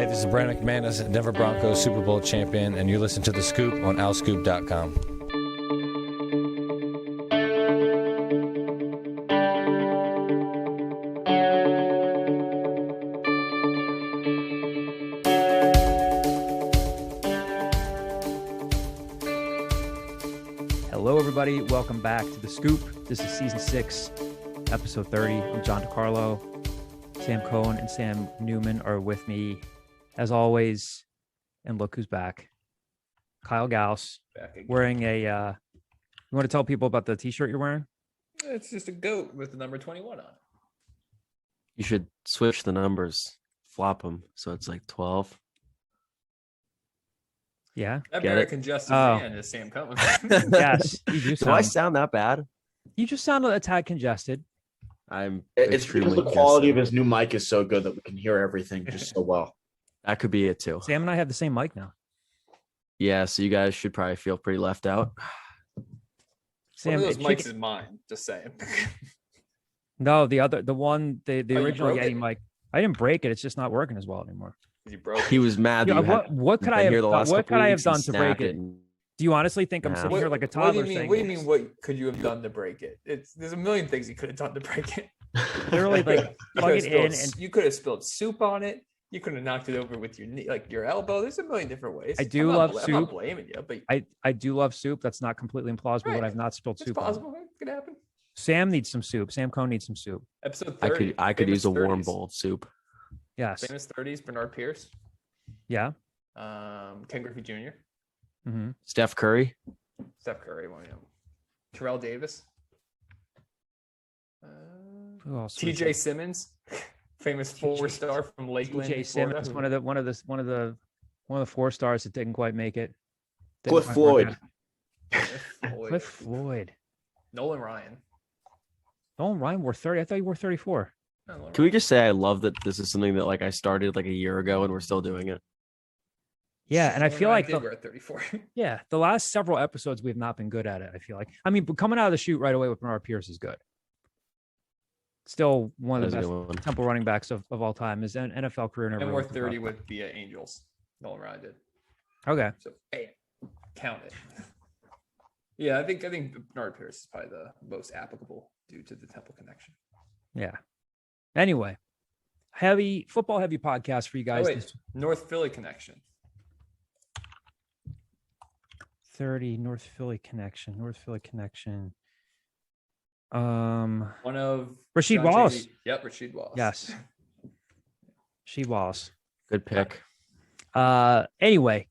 Hey, this is Brandon McManus, Denver Broncos Super Bowl champion, and you listen to The Scoop on alscoop.com. Hello, everybody. Welcome back to The Scoop. This is Season 6, Episode 30. I'm John DiCarlo. Sam Cohn and Sam Newman are with me, as always. And look who's back. Kyle Gauss, wearing a... you want to tell people about the T-shirt you're wearing? It's just a goat with the number 21 on it. You should switch the numbers, flop them, so it's like 12. Yeah. That very congested man is Sam Cohn. Yes. You do Do I sound that bad? You just sound a tad congested. It's because the quality of his new mic is so good that we can hear everything just so well. That could be it too. Sam and I have the same mic now. Yeah, so you guys should probably feel pretty left out. Sam, one of those mics is mine, just saying. No, the original Yeti mic. I didn't break it. It's just not working as well anymore. He was mad. What could I have done to break it? Do you honestly think I'm sitting here like a toddler? What do you mean? What could you have done to break it? There's a million things you could have done to break it. Literally, like plug it in, and you could have spilled soup on it. You could have knocked it over with your knee, like your elbow. There's a million different ways. I do love soup. I'm not blaming you, but I do love soup. That's not completely implausible, but I've not spilled soup. It's possible. It could happen. Sam needs some soup. Sam Cohn needs some soup. Episode 30. I could use a warm bowl of soup. Yes. Famous 30s. Bernard Pierce. Yeah. Ken Griffey Jr. Mm-hmm. Steph Curry. One of them. Terrell Davis. Who else? TJ Simmons, famous 4-star from Lakeland. TJ Simmons, one of the 4 stars that didn't quite make it. Cliff Floyd. Cliff Floyd. Nolan Ryan wore 30. I thought you wore 34. Can we just say I love that this is something that I started a year ago and we're still doing it? Yeah, and I feel like we're at 34. Yeah, the last several episodes we've not been good at it. I feel like. I mean, but coming out of the chute right away with Bernard Pierce is good. Still one of the best Temple running backs of all time. His NFL career never. And we're 30 with the Angels. Nolan Ryan did. Okay. So bam, count it. Yeah, I think Bernard Pierce is probably the most applicable due to the Temple connection. Yeah. Anyway, heavy podcast for you guys. North Philly connection. 30 North Philly connection. One of Rasheed Wallace. Yep, Rasheed Wallace. Yes. Rasheed Wallace. Good pick. Anyway,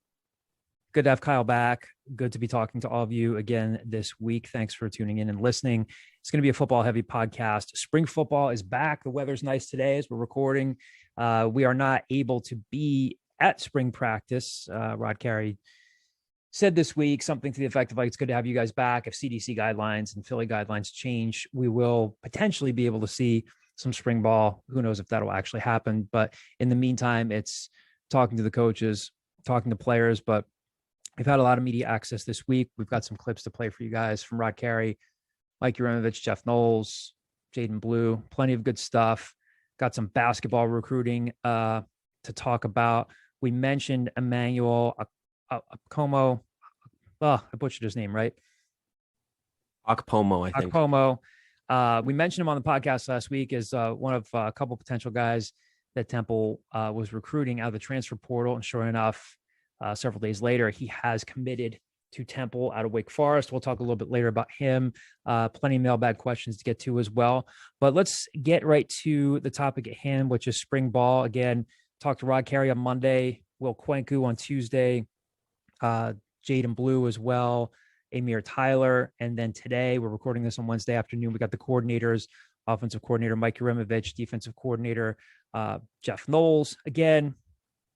good to have Kyle back. Good to be talking to all of you again this week. Thanks for tuning in and listening. It's going to be a football heavy podcast. Spring football is back. The weather's nice today as we're recording. We are not able to be at spring practice. Rod Carey said this week something to the effect of it's good to have you guys back. If CDC guidelines and Philly guidelines change, we will potentially be able to see some spring ball. Who knows if that'll actually happen. But in the meantime, it's talking to the coaches, talking to players. But we've had a lot of media access this week. We've got some clips to play for you guys from Rod Carey, Mike Uremovich, Jeff Knowles, Jadan Blue, plenty of good stuff. Got some basketball recruiting to talk about. We mentioned Emmanuel Okpomo. I butchered his name, right? Okpomo, I think. Okpomo. We mentioned him on the podcast last week as one of a couple potential guys that Temple was recruiting out of the transfer portal. And sure enough, several days later, he has committed to Temple out of Wake Forest. We'll talk a little bit later about him. Plenty of mailbag questions to get to as well. But let's get right to the topic at hand, which is spring ball. Again, talked to Rod Carey on Monday, Will Kwenku on Tuesday, Jadan Blue as well, Amir Tyler. And then today, we're recording this on Wednesday afternoon. We got the coordinators, offensive coordinator Mike Uremovich, defensive coordinator Jeff Knowles. Again,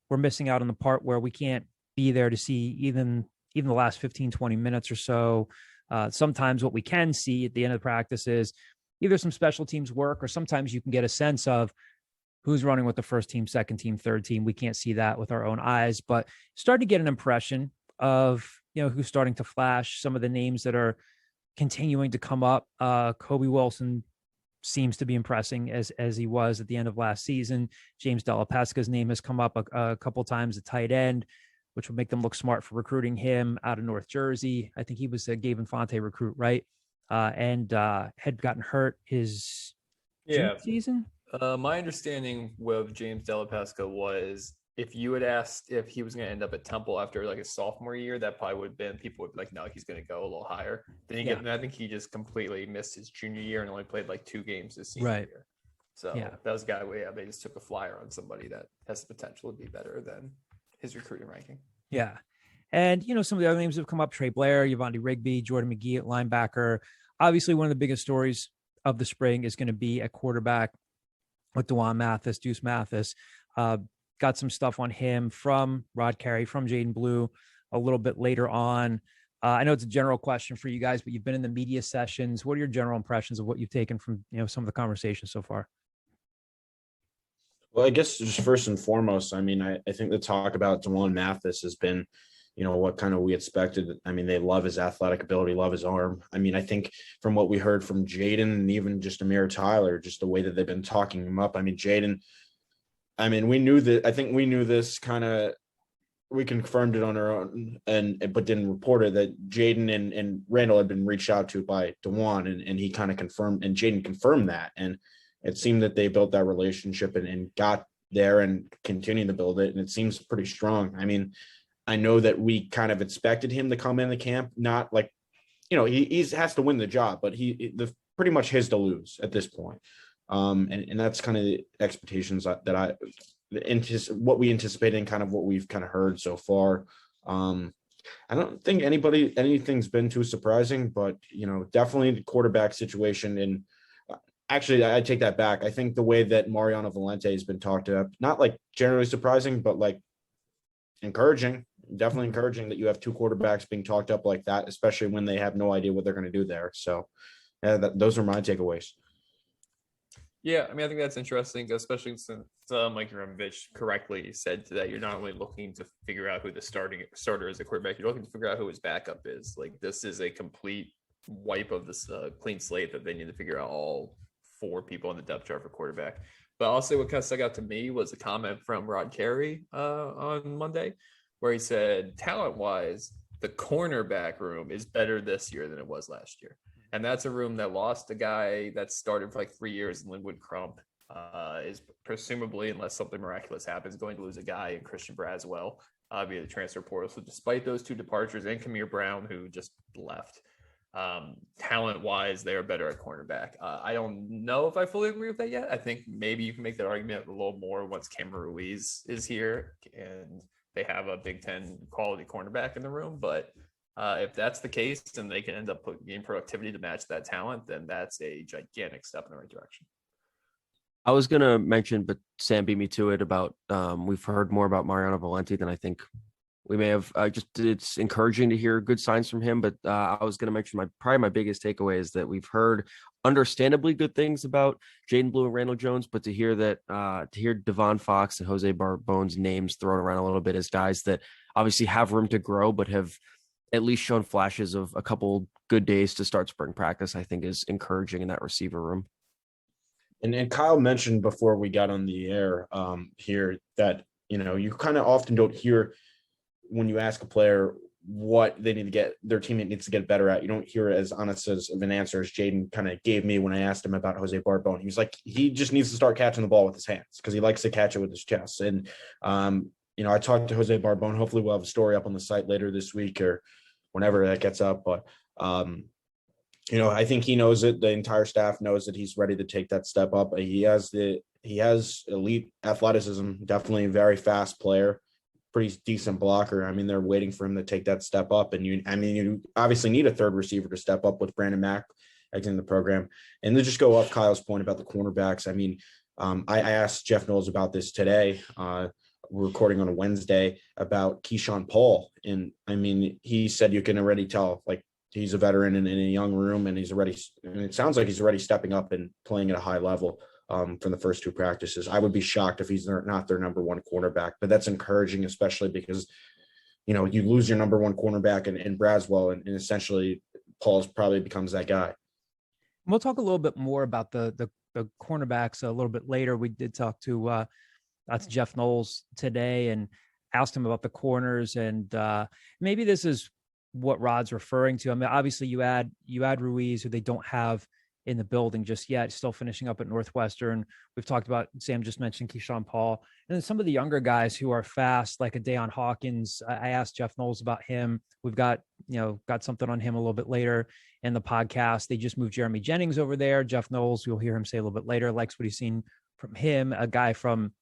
we're missing out on the part where we can't be there to see even the last 15, 20 minutes or so. Sometimes what we can see at the end of the practice is either some special teams work, or sometimes you can get a sense of who's running with the first team, second team, third team. We can't see that with our own eyes, but start to get an impression of, who's starting to flash, some of the names that are continuing to come up. Kobe Wilson seems to be impressing as he was at the end of last season. James Delapesca's name has come up a couple times at tight end, which would make them look smart for recruiting him out of North Jersey. I think he was a Gabe Infante recruit, right? And had gotten hurt his junior season. My understanding with James Delapesca was if you had asked if he was going to end up at Temple after like a sophomore year, that probably would have been, people would be like, no, he's going to go a little higher. Then I think he just completely missed his junior year and only played like 2 games this senior year. So that was a guy where they just took a flyer on somebody that has the potential to be better than his recruiting ranking. Yeah. And, some of the other names have come up: Trey Blair, Yvonne Rigby, Jordan McGee at linebacker. Obviously, one of the biggest stories of the spring is going to be at quarterback with D'Wan Mathis, Deuce Mathis. Got some stuff on him from Rod Carey, from Jadan Blue a little bit later on. I know it's a general question for you guys, but you've been in the media sessions. What are your general impressions of what you've taken from, some of the conversations so far? Well, I guess just first and foremost, I mean, I think the talk about D'Wan Mathis has been, what kind of we expected. I mean, they love his athletic ability, love his arm. I mean, I think from what we heard from Jadan and even just Amir Tyler, just the way that they've been talking him up. I mean, Jadan, we knew that. I think we knew this we confirmed it on our own, but didn't report it, that Jadan and Randall had been reached out to by D'Wan, and he kind of confirmed, and Jadan confirmed that. And it seemed that they built that relationship and got there and continued to build it. And it seems pretty strong. I mean, I know that we kind of expected him to come in the camp, not like, he has to win the job, but pretty much his to lose at this point. And that's kind of the expectations that what we anticipated and kind of what we've kind of heard so far. I don't think anything's been too surprising, but, definitely the quarterback situation. And actually, I take that back. I think the way that Mariano Valenti has been talked about, not like generally surprising, but like encouraging, definitely encouraging that you have 2 quarterbacks being talked up like that, especially when they have no idea what they're going to do there. So those are my takeaways. Yeah, I think that's interesting, especially since Mike Uremovich correctly said that you're not only looking to figure out who the starter is at quarterback, you're looking to figure out who his backup is. Like, this is a complete wipe of this clean slate that they need to figure out all 4 people on the depth chart for quarterback. But I'll say what kind of stuck out to me was a comment from Rod Carey on Monday, where he said, talent-wise, the cornerback room is better this year than it was last year. And that's a room that lost a guy that started for like 3 years in Linwood Crump, is presumably, unless something miraculous happens, going to lose a guy in Christian Braswell via the transfer portal. So despite those 2 departures and Kamir Brown, who just left, talent-wise, they are better at cornerback. I don't know if I fully agree with that yet. I think maybe you can make that argument a little more once Cameron Ruiz is here and they have a Big Ten quality cornerback in the room. But if that's the case and they can end up getting productivity to match that talent, then that's a gigantic step in the right direction. I was going to mention, but Sam beat me to it, about we've heard more about Mariano Valenti than I think we may have. It's encouraging to hear good signs from him, but I was going to mention probably my biggest takeaway is that we've heard understandably good things about Jadan Blue and Randall Jones, but to hear Devon Fox and Jose Barbone's names thrown around a little bit as guys that obviously have room to grow, but have at least shown flashes of a couple good days to start spring practice, I think is encouraging in that receiver room. And Kyle mentioned before we got on the air here that, you kind of often don't hear when you ask a player what they need to get, their teammate needs to get better at. You don't hear as honest of an answer as Jadan kind of gave me when I asked him about Jose Barbone. He was like, he just needs to start catching the ball with his hands because he likes to catch it with his chest. And, I talked to Jose Barbone. Hopefully we'll have a story up on the site later this week or whenever that gets up. But, I think he knows it. The entire staff knows that he's ready to take that step up. He has elite athleticism, definitely a very fast player, pretty decent blocker. They're waiting for him to take that step up. And you obviously need a third receiver to step up with Brandon Mack exiting the program. And to just go off Kyle's point about the cornerbacks. I asked Jeff Knowles about this today. We're recording on a Wednesday about Keyshawn Paul. And he said you can already tell, like, he's a veteran in a young room, and it sounds like he's already stepping up and playing at a high level from the first 2 practices. I would be shocked if he's not their number 1 cornerback, but that's encouraging, especially because, you lose your number 1 cornerback in Braswell, and essentially Paul's probably becomes that guy. We'll talk a little bit more about the cornerbacks a little bit later. We did talk to Jeff Knowles today and asked him about the corners, and maybe this is what Rod's referring to. I mean, obviously you add Ruiz, who they don't have in the building just yet, still finishing up at Northwestern. We've talked about, Sam just mentioned Keyshawn Paul, and then some of the younger guys who are fast, like a Deion Hawkins. I asked Jeff Knowles about him. We've got something on him a little bit later in the podcast. They just moved Jeremy Jennings over there. Jeff Knowles, you'll hear him say a little bit later, likes what he's seen from him, a guy from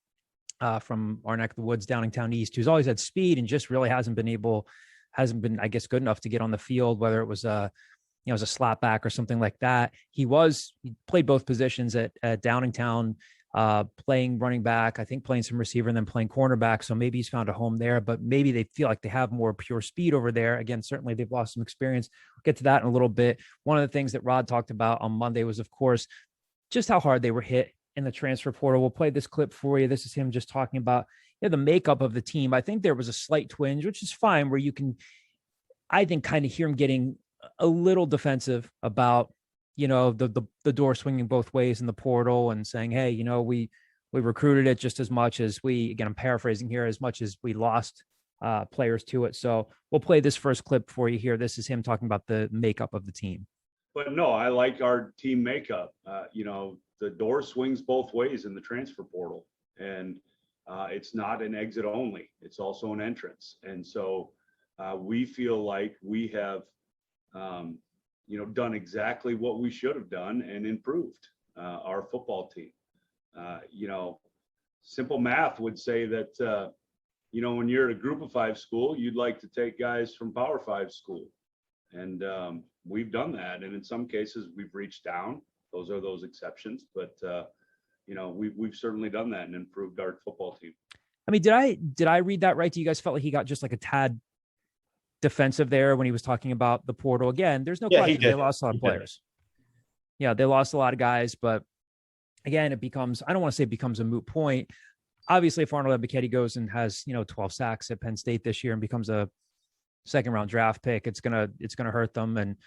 our neck of the woods, Downingtown East, who's always had speed and just really hasn't been, I guess, good enough to get on the field, whether it was as a slap back or something like that. He played both positions at Downingtown, playing running back, I think playing some receiver and then playing cornerback. So maybe he's found a home there, but maybe they feel like they have more pure speed over there. Again, certainly they've lost some experience. We'll get to that in a little bit. One of the things that Rod talked about on Monday was, of course, just how hard they were hit in the transfer portal. We'll play this clip for you. This is him just talking about the makeup of the team. I think there was a slight twinge, which is fine, where you can, I think, kind of hear him getting a little defensive about, the door swinging both ways in the portal and saying, hey, we recruited it just as much as again, I'm paraphrasing here, as much as we lost players to it. So we'll play this first clip for you here. This is him talking about the makeup of the team. But no, I like our team makeup. The door swings both ways in the transfer portal, and it's not an exit only. It's also an entrance. And so we feel like we have, done exactly what we should have done and improved our football team. Simple math would say that, when you're at a group of 5 school, you'd like to take guys from Power 5 school. And we've done that. And in some cases we've reached down. Those are those exceptions, but we've certainly done that and improved our football team. I mean, did I read that right? Do you guys felt like he got just like a tad defensive there when he was talking about the portal? Again, there's no question they lost a lot of players. Yeah, they lost a lot of guys, but again, I don't want to say it becomes a moot point. Obviously, if Arnold Ebiketie goes and has 12 sacks at Penn State this year and becomes a second round draft pick, it's gonna hurt them. And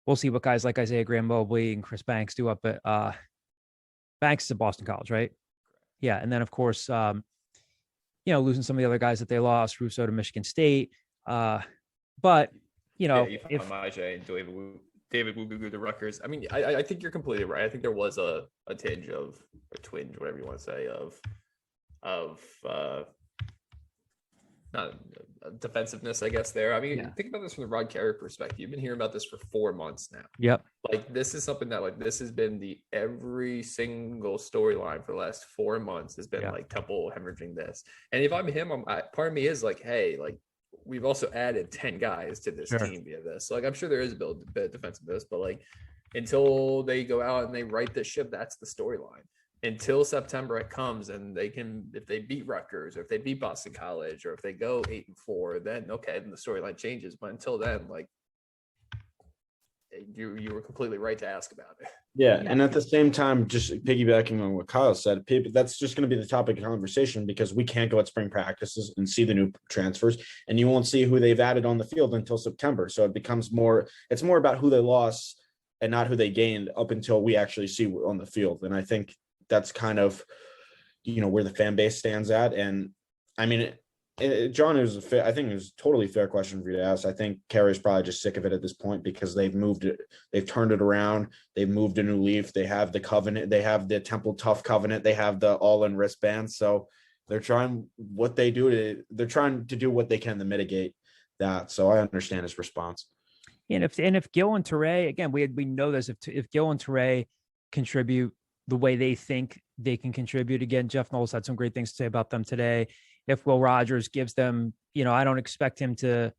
we'll see what guys like Isaiah Graham Mobley and Chris Banks do up at Banks is at Boston College, right? Yeah. And then of course, losing some of the other guys that they lost, Russo to Michigan State. But if Majay and David Wugugu to Rutgers. I mean, I think you're completely right. I think there was a tinge of a twinge, whatever you want to say, of not defensiveness, I guess, there. I mean, think about this from the Rod Carey perspective. You've been hearing about this for 4 months now. Yep. Like, this is something that, this has been every single storyline for the last 4 months has been Temple hemorrhaging this. And if I'm him, part of me is like, hey, we've also added 10 guys to this team via this. So, I'm sure there is a bit of defensiveness, but until they go out and they right the ship, that's the storyline. Until September it comes and they can, if they beat Rutgers or if they beat Boston College or if they go 8-4, then then the storyline changes. But until then, you were completely right to ask about it. Yeah. And at the same time, just piggybacking on what Kyle said, that's just going to be the topic of conversation because we can't go at spring practices and see the new transfers, and you won't see who they've added on the field until September. So it becomes it's more about who they lost and not who they gained up until we actually see on the field. And I think that's kind of, where the fan base stands at. And I mean, John, I think it was a totally fair question for you to ask. I think Carey's probably just sick of it at this point because they've moved it. They've turned it around. They've moved a new leaf. They have the covenant. They have the Temple Tough covenant. They have the all-in wristband. So they're trying what they do they're trying to do what they can to mitigate that. So I understand his response. And if Gil and Teray, again, we know this, if Gil and Teray contribute the way they think they can contribute. Again, Jeff Knowles had some great things to say about them today. If Will Rogers gives them, I don't expect him to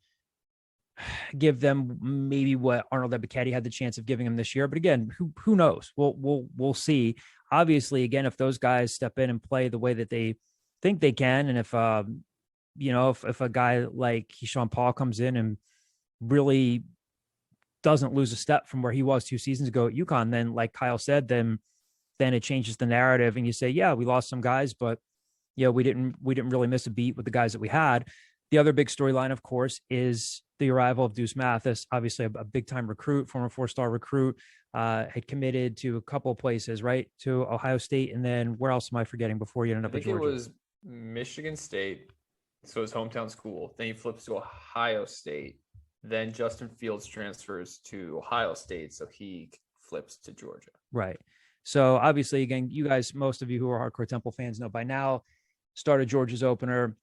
give them maybe what Arnold Ebiketie had the chance of giving him this year. But again, who knows? We'll see. Obviously, again, if those guys step in and play the way that they think they can, and if if a guy like Keyshawn Paul comes in and really doesn't lose a step from where he was 2 seasons ago at UConn, then like Kyle said, then it changes the narrative and you say, yeah, we lost some guys, but we didn't really miss a beat with the guys that we had. The other big storyline, of course, is the arrival of D'Wan Mathis, obviously a big time recruit, former 4-star recruit, had committed to a couple of places, right? To Ohio State. And then where else am I forgetting before you ended I up at think it Georgia? was Michigan State, so his hometown school. Then he flips to Ohio State. Then Justin Fields transfers to Ohio State, so he flips to Georgia. Right. So obviously, again, you guys, most of you who are hardcore Temple fans know by now, started Georgia's opener,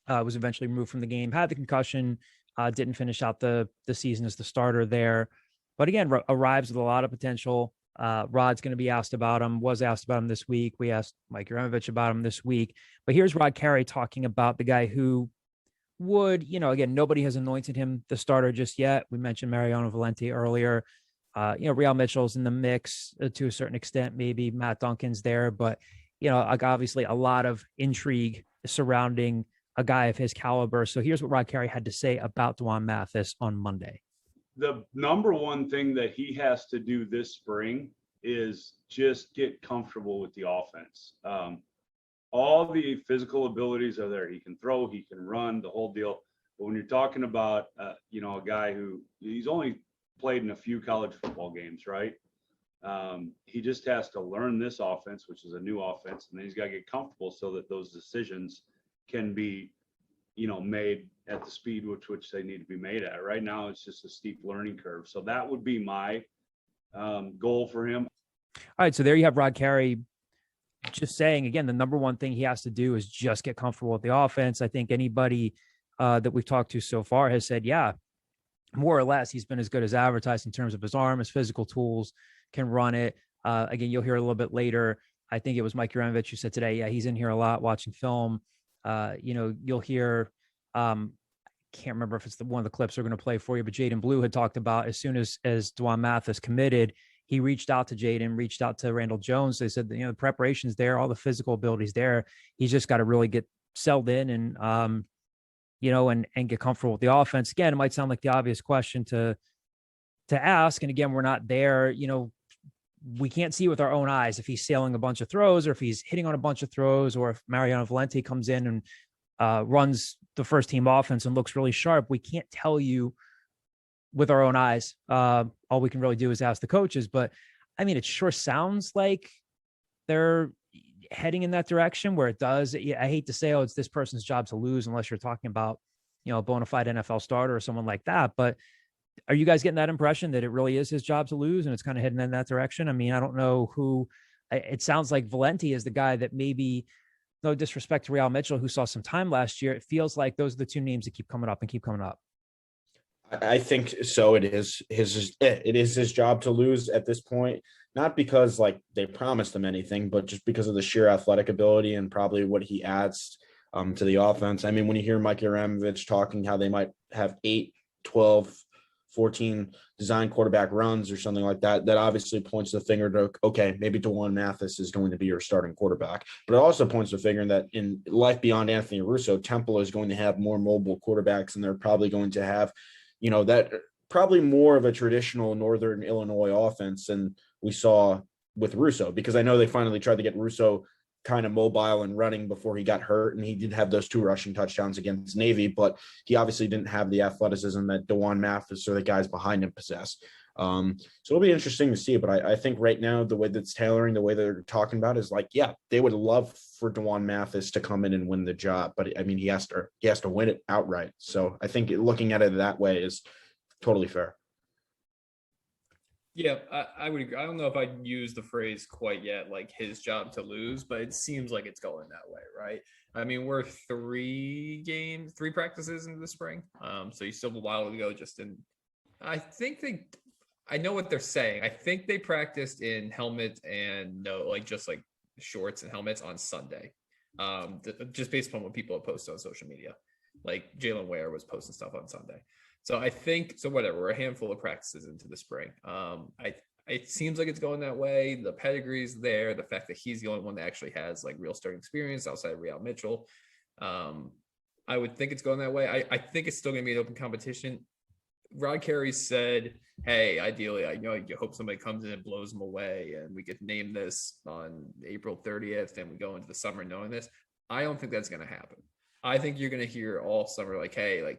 was eventually removed from the game, had the concussion, didn't finish out the season as the starter there. But again, arrives with a lot of potential. Rod's going to be asked about him, was asked about him this week. We asked Mike Uremovich about him this week. But here's Rod Carey talking about the guy who would, again, nobody has anointed him the starter just yet. We mentioned Mariano Valenti earlier. Real Mitchell's in the mix to a certain extent. Maybe Matt Duncan's there, but like obviously a lot of intrigue surrounding a guy of his caliber. So here's what Rod Carey had to say about D'Wan Mathis on Monday. The number one thing that he has to do this spring is just get comfortable with the offense. All the physical abilities are there. He can throw, he can run, the whole deal. But when you're talking about, a guy who he's only played in a few college football games, right? He just has to learn this offense, which is a new offense, and then he's got to get comfortable so that those decisions can be, made at the speed which they need to be made at. Right now, it's just a steep learning curve. So that would be my goal for him. All right, so there you have Rod Carey just saying, again, the number one thing he has to do is just get comfortable with the offense. I think anybody that we've talked to so far has said, yeah, more or less, he's been as good as advertised in terms of his arm, his physical tools, can run it. Again, you'll hear a little bit later. I think it was Mike Uremovich who said today, yeah, he's in here a lot watching film. You'll hear, can't remember if it's one of the clips we're going to play for you, but Jadan Blue had talked about as soon as D'Wan Mathis committed, he reached out to Jadan, reached out to Randall Jones. They said, the preparation's there, all the physical abilities there. He's just got to really get settled in and, and get comfortable with the offense. Again, it might sound like the obvious question to ask. And again, we're not there, we can't see with our own eyes if he's sailing a bunch of throws or if he's hitting on a bunch of throws or if Mariano Valenti comes in and runs the first team offense and looks really sharp. We can't tell you with our own eyes. All we can really do is ask the coaches, but I mean, it sure sounds like they're heading in that direction where it does. I hate to say, it's this person's job to lose unless you're talking about, a bona fide NFL starter or someone like that. But are you guys getting that impression that it really is his job to lose and it's kind of heading in that direction? I mean, I don't know who. It sounds like Valenti is the guy that maybe, no disrespect to Real Mitchell, who saw some time last year. It feels like those are the two names that keep coming up and keep coming up. I think so. It is his job to lose at this point, not because like they promised him anything, but just because of the sheer athletic ability and probably what he adds to the offense. I mean, when you hear Mike Uremovich talking how they might have 8, 12, 14 design quarterback runs or something like that, that obviously points the finger to, okay, maybe D'Wan Mathis is going to be your starting quarterback. But it also points the finger that in life beyond Anthony Russo, Temple is going to have more mobile quarterbacks, and they're probably going to have, that probably more of a traditional Northern Illinois offense than we saw with Russo, because I know they finally tried to get Russo kind of mobile and running before he got hurt, and he did have those 2 rushing touchdowns against Navy, but he obviously didn't have the athleticism that D'Wan Mathis or the guys behind him possess. So it'll be interesting to see, but I think right now the way that's tailoring, the way they're talking about is like, yeah, they would love for D'Wan Mathis to come in and win the job, but I mean, he has to win it outright. So I think looking at it that way is totally fair. Yeah, I would agree. I don't know if I'd use the phrase quite yet, like his job to lose, but it seems like it's going that way, right? I mean, we're 3 practices into the spring. So you still have a while to go I know what they're saying. I think they practiced in helmets and just shorts and helmets on Sunday. Just based upon what people have posted on social media. Like Jalen Ware was posting stuff on Sunday. So I think, whatever, we're a handful of practices into the spring. It seems like it's going that way. The pedigree's there. The fact that he's the only one that actually has real starting experience outside of Real Mitchell. I would think it's going that way. I think it's still going to be an open competition. Rod Carey said, hey, ideally, you hope somebody comes in and blows them away and we could name this on April 30th and we go into the summer knowing this. I don't think that's going to happen. I think you're going to hear all summer, hey,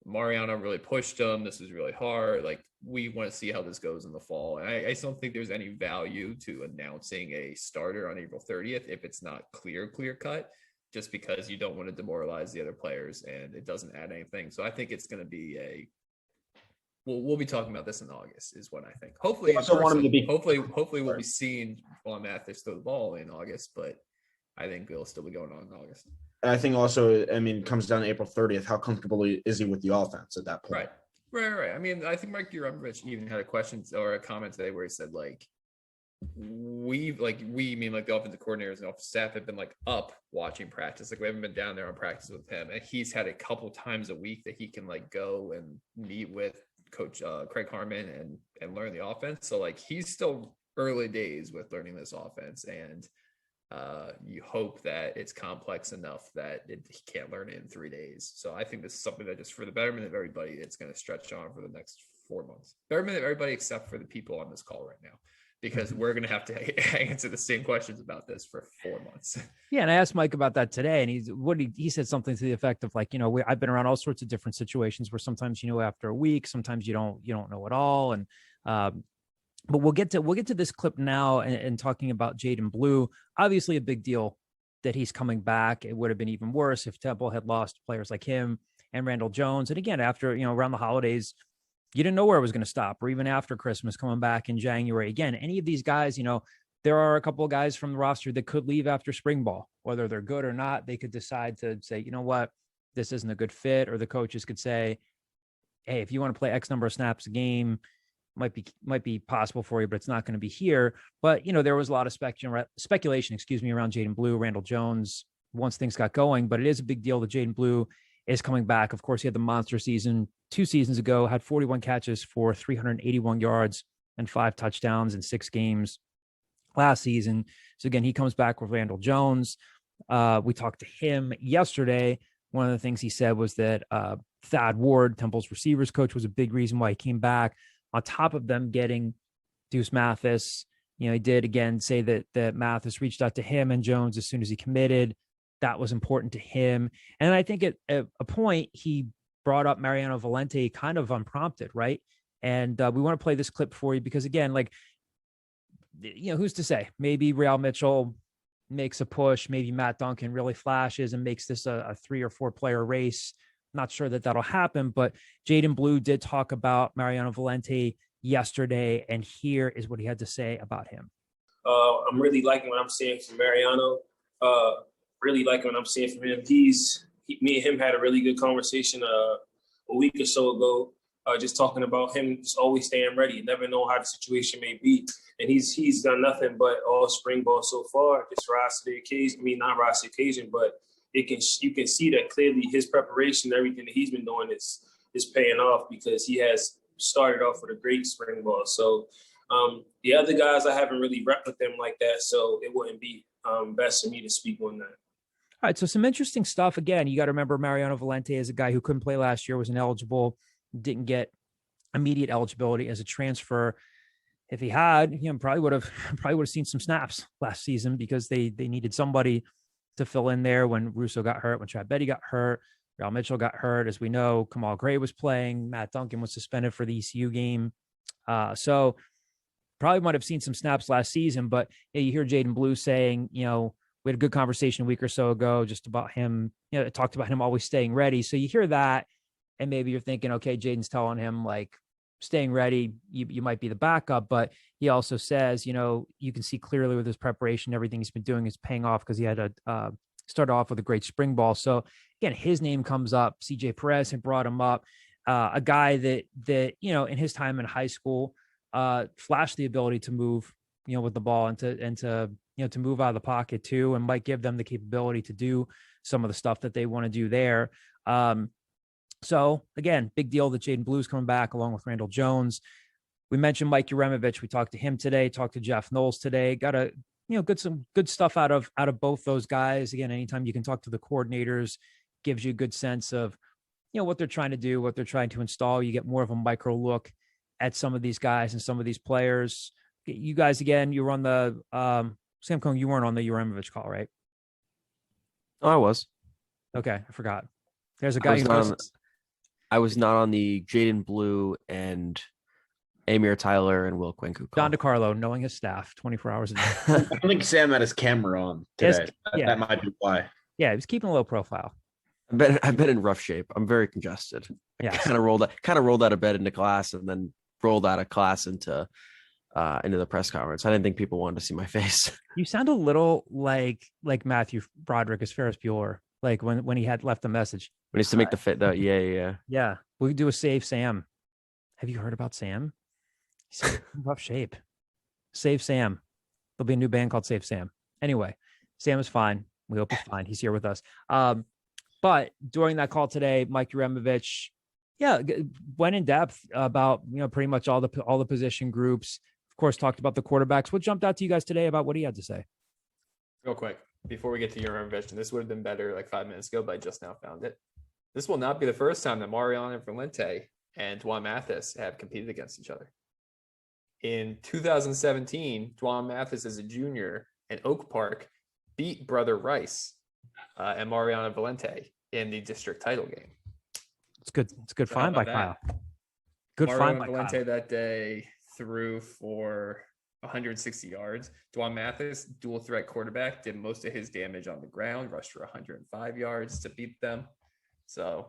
Mariano really pushed him. This is really hard. Like, we want to see how this goes in the fall. And I just don't think there's any value to announcing a starter on April 30th if it's not clear cut, just because you don't want to demoralize the other players and it doesn't add anything. So I think it's going to be we'll be talking about this in August is what I think. Hopefully, hopefully we'll be seeing D'Wan Mathis throw the ball in August, but I think it'll still be going on in August. I think also, I mean, it comes down to April 30th. How comfortable is he with the offense at that point? Right. I mean, I think Mike Uremovich even had a question or a comment today where he said, like, we mean like the offensive coordinators and office staff have been like up watching practice. Like, we haven't been down there on practice with him. And he's had a couple times a week that he can like go and meet with Coach Craig Harmon and learn the offense. So like, he's still early days with learning this offense, and you hope that it's complex enough that he can't learn it in 3 days. So I think this is something that just for the betterment of everybody, it's going to stretch on for the next 4 months. Betterment of everybody except for the people on this call right now, because we're going to have to answer the same questions about this for 4 months. Yeah, and I asked Mike about that today, and he said something to the effect of like, I've been around all sorts of different situations where sometimes after a week, sometimes you don't know at all, and but we'll get to this clip now and talking about Jadan Blue. Obviously, a big deal that he's coming back. It would have been even worse if Temple had lost players like him and Randall Jones. And again, after around the holidays, you didn't know where it was going to stop, or even after Christmas, coming back in January. Again, any of these guys, there are a couple of guys from the roster that could leave after spring ball, whether they're good or not. They could decide to say, you know what, this isn't a good fit, or the coaches could say, hey, if you want to play X number of snaps a game, might be possible for you, but it's not going to be here. But, there was a lot of speculation, around Jadan Blue, Randall Jones, once things got going. But it is a big deal that Jadan Blue is coming back. Of course, he had the monster season 2 seasons ago, had 41 catches for 381 yards and 5 touchdowns in 6 games last season. So again, he comes back with Randall Jones. We talked to him yesterday. One of the things he said was that Thad Ward, Temple's receivers coach, was a big reason why he came back. On top of them getting Deuce Mathis, he did again say that Mathis reached out to him and Jones as soon as he committed. That was important to him. And I think at a point he brought up Mariano Valenti kind of unprompted, right? And we want to play this clip for you because, again, like, who's to say? Maybe Real Mitchell makes a push. Maybe Matt Duncan really flashes and makes this a 3 or 4 player race. Not sure that that'll happen, but Jadan Blue did talk about Mariano Valenti yesterday, and here is what he had to say about him. I'm really liking what I'm seeing from Mariano. Really liking what I'm seeing from him. Me and him had a really good conversation a week or so ago, just talking about him just always staying ready. You never know how the situation may be, and he's done nothing but all spring ball so far. Just rise to the occasion. I mean, not rise to the occasion, but you can see that clearly his preparation, everything that he's been doing is paying off because he has started off with a great spring ball. So the other guys, I haven't really repped with them like that, so it wouldn't be best for me to speak on that. All right, so some interesting stuff. Again, you got to remember Mariano Valenti is a guy who couldn't play last year, was ineligible, didn't get immediate eligibility as a transfer. If he had, probably would have seen some snaps last season because they needed somebody to fill in there when Russo got hurt, when Chad Betty got hurt, Real Mitchell got hurt. As we know, Kamal Gray was playing. Matt Duncan was suspended for the ECU game. So probably might have seen some snaps last season, but you hear Jadan Blue saying, we had a good conversation a week or so ago just about him, talked about him always staying ready. So you hear that, and maybe you're thinking, okay, Jaden's telling him like staying ready, you might be the backup, but he also says, you can see clearly with his preparation, everything he's been doing is paying off because he had to start off with a great spring ball. So again, his name comes up. CJ Perez had brought him up, a guy that in his time in high school flashed the ability to move, with the ball and to move out of the pocket too, and might give them the capability to do some of the stuff that they want to do there. So again, big deal that Jadan Blue's coming back along with Randall Jones. We mentioned Mike Uremovich. We talked to him today, talked to Jeff Knowles today, got some good stuff out of both those guys. Again, anytime you can talk to the coordinators, gives you a good sense of, what they're trying to do, what they're trying to install. You get more of a micro look at some of these guys and some of these players. You guys, again, you were on the Sam Cohn, you weren't on the Uremovich call, right? Oh, I was. Okay, I forgot. There's a guy who I was not on the Jadan Blue and Amir Tyler and Will Quinku call. Don DeCarlo, knowing his staff 24 hours a day. I don't think Sam had his camera on today. Yeah. That might be why. Yeah, he was keeping a low profile. I've been in rough shape. I'm very congested. Yeah. Kind of rolled out of bed into class and then rolled out of class into the press conference. I didn't think people wanted to see my face. You sound a little like Matthew Broderick as Ferris Bueller, like when he had left a message. When he used to make the fit though. Yeah. Yeah. We could do a Save Sam. Have you heard about Sam? He's in rough shape. Save Sam. There'll be a new band called Save Sam. Anyway, Sam is fine. We hope he's fine. He's here with us. But during that call today, Mike Uremovich, went in depth about, pretty much all the position groups. Of course, talked about the quarterbacks. What jumped out to you guys today about what he had to say? Real quick, before we get to Uremovich, and this would have been better like 5 minutes ago, but I just now found it. This will not be the first time that Mariano Valenti and D'Wan Mathis have competed against each other. In 2017, D'Wan Mathis as a junior in Oak Park beat Brother Rice and Mariano Valenti in the district title game. It's good. It's good find by Kyle. Good find by Valenti Kyle. that day threw for 160 yards. D'Wan Mathis, dual threat quarterback, did most of his damage on the ground, rushed for 105 yards to beat them. So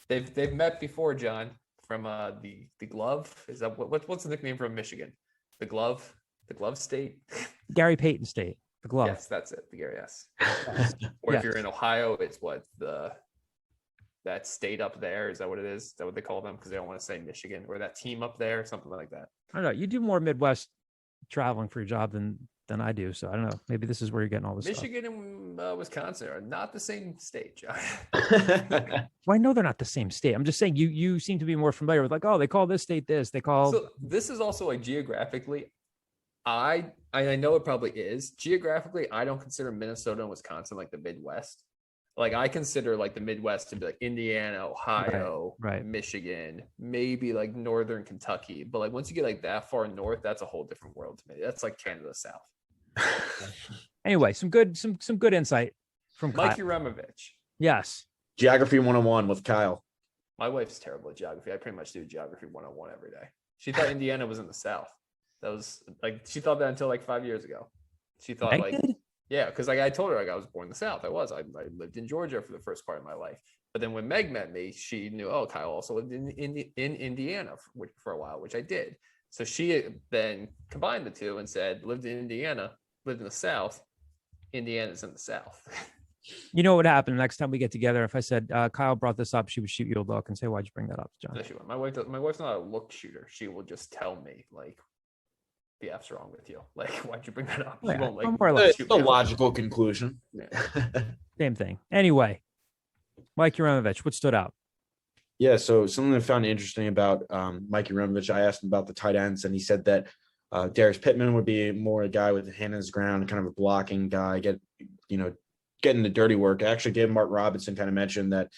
they've met before, John. From the glove, is that what's the nickname from Michigan? The glove state. Gary Payton State. The glove. Yes, that's it. The Gary S. Or if you're in Ohio, it's that state up there. Is that what it is? Is that what they call them? Because they don't want to say Michigan or that team up there, something like that. I don't know. You do more Midwest traveling for your job than I do, so I don't know. Maybe this is where you're getting all this Michigan and Wisconsin are not the same state, John. Well, I know they're not the same state. I'm just saying you seem to be more familiar with like, oh, they call this state this. They call. So this is also like geographically. I know it probably is geographically. I don't consider Minnesota and Wisconsin like the Midwest. Like I consider like the Midwest to be like Indiana, Ohio, right. Michigan, maybe like northern Kentucky. But like once you get like that far north, that's a whole different world to me. That's like Canada South. Anyway, some good insight from Mike Kyle. Uremovich. Yes. Geography 101 with Kyle. My wife's terrible at geography. I pretty much do geography 101 every day. She thought Indiana was in the South. That was like she thought that until like 5 years ago. She thought yeah, because like I told her like I was born in the South. I lived in Georgia for the first part of my life. But then when Meg met me, she knew, oh, Kyle also lived in Indiana for a while, which I did. So she then combined the two and said, lived in Indiana, lived in the South. Indiana's in the South. You know what happened next time we get together? If I said Kyle brought this up, she would shoot you a look and say, "Why'd you bring that up, John?" No, she won't. My wife's not a look shooter. She will just tell me like, "The F's wrong with you." Like, why'd you bring that up? She won't like. It's a logical conclusion. Yeah. Same thing. Anyway, Mike Uremovich, what stood out? Yeah, so something I found interesting about Mike Uremovich, I asked him about the tight ends, and he said that Darius Pittman would be more a guy with a hand in his ground, kind of a blocking guy, getting the dirty work. I actually gave Martin Robinson kind of mentioned that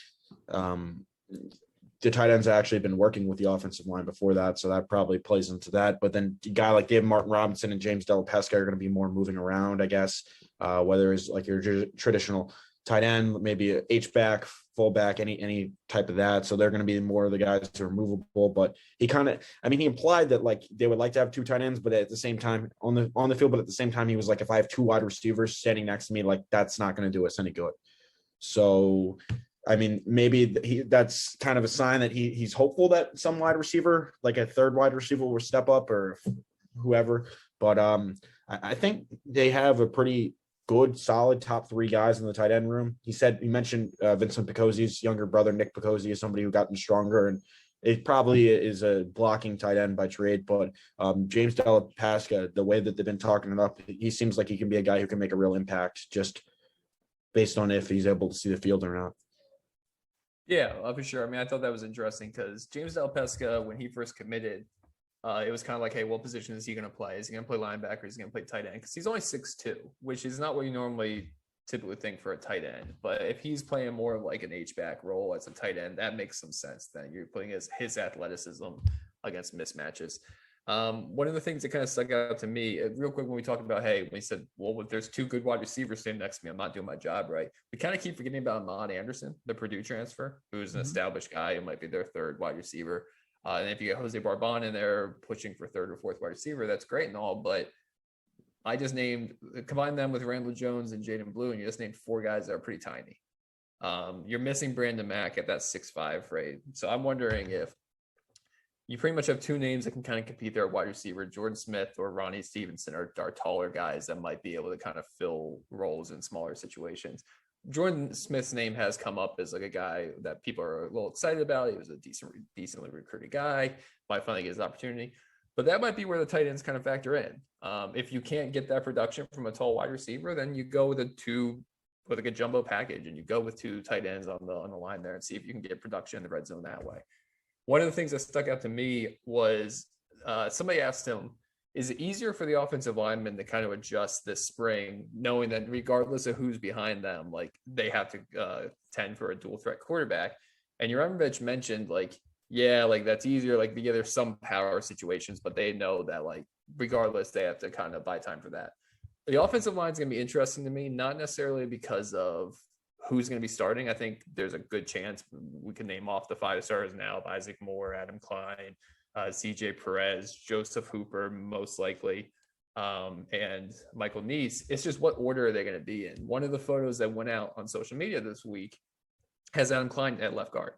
the tight ends actually been working with the offensive line before that, so that probably plays into that. But then a guy like David Martin Robinson and James Della Pesca are going to be more moving around, I guess, whether it's like your traditional tight end, maybe a H-back, fullback, any type of that. So they're going to be more of the guys who are movable. But he implied that like they would like to have two tight ends, but at the same time on the field, but at the same time, he was like, if I have two wide receivers standing next to me, like that's not going to do us any good. So, I mean, maybe that's kind of a sign that he's hopeful that some wide receiver, like a third wide receiver, will step up or whoever. But I think they have a pretty good, solid top three guys in the tight end room. He mentioned Vincent Picozzi's younger brother, Nick Picozzi, is somebody who gotten stronger, and it probably is a blocking tight end by trade. But James Della Pesca, the way that they've been talking it up, he seems like he can be a guy who can make a real impact just based on if he's able to see the field or not. Yeah, for sure. I mean, I thought that was interesting because James Della Pesca, when he first committed, it was kind of like, hey, what position is he going to play? Is he going to play linebacker? Is he going to play tight end? Because he's only 6'2", which is not what you normally typically think for a tight end. But if he's playing more of like an H-back role as a tight end, that makes some sense. Then you're putting his athleticism against mismatches. One of the things that kind of stuck out to me, real quick, when we talked about, hey, we said, well, if there's two good wide receivers standing next to me, I'm not doing my job right. We kind of keep forgetting about Ahmad Anderson, the Purdue transfer, who's an established guy and might be their third wide receiver. And if you get Jose Barbon in there pushing for third or fourth wide receiver, that's great and all. But I just combine them with Randall Jones and Jadan Blue, and you just named four guys that are pretty tiny. You're missing Brandon Mack at that 6'5" rate. So I'm wondering if you pretty much have two names that can kind of compete there at wide receiver. Jordan Smith or Ronnie Stevenson are taller guys that might be able to kind of fill roles in smaller situations. Jordan Smith's name has come up as like a guy that people are a little excited about. He was a decently recruited guy, might finally get his opportunity. But that might be where the tight ends kind of factor in. If you can't get that production from a tall wide receiver, then you go with a jumbo package, and you go with two tight ends on the line there and see if you can get production in the red zone that way. One of the things that stuck out to me was somebody asked him, is it easier for the offensive linemen to kind of adjust this spring, knowing that regardless of who's behind them, like they have to tend for a dual threat quarterback? And Uremovich mentioned that's easier. Like, yeah, there's some power situations, but they know that like regardless, they have to kind of buy time for that. The offensive line is going to be interesting to me, not necessarily because of who's going to be starting. I think there's a good chance we can name off the 5 starters now: Isaac Moore, Adam Klein, CJ Perez, Joseph Hooper, most likely, and Michael Neese. It's just what order are they going to be in? One of the photos that went out on social media this week has Adam Klein at left guard.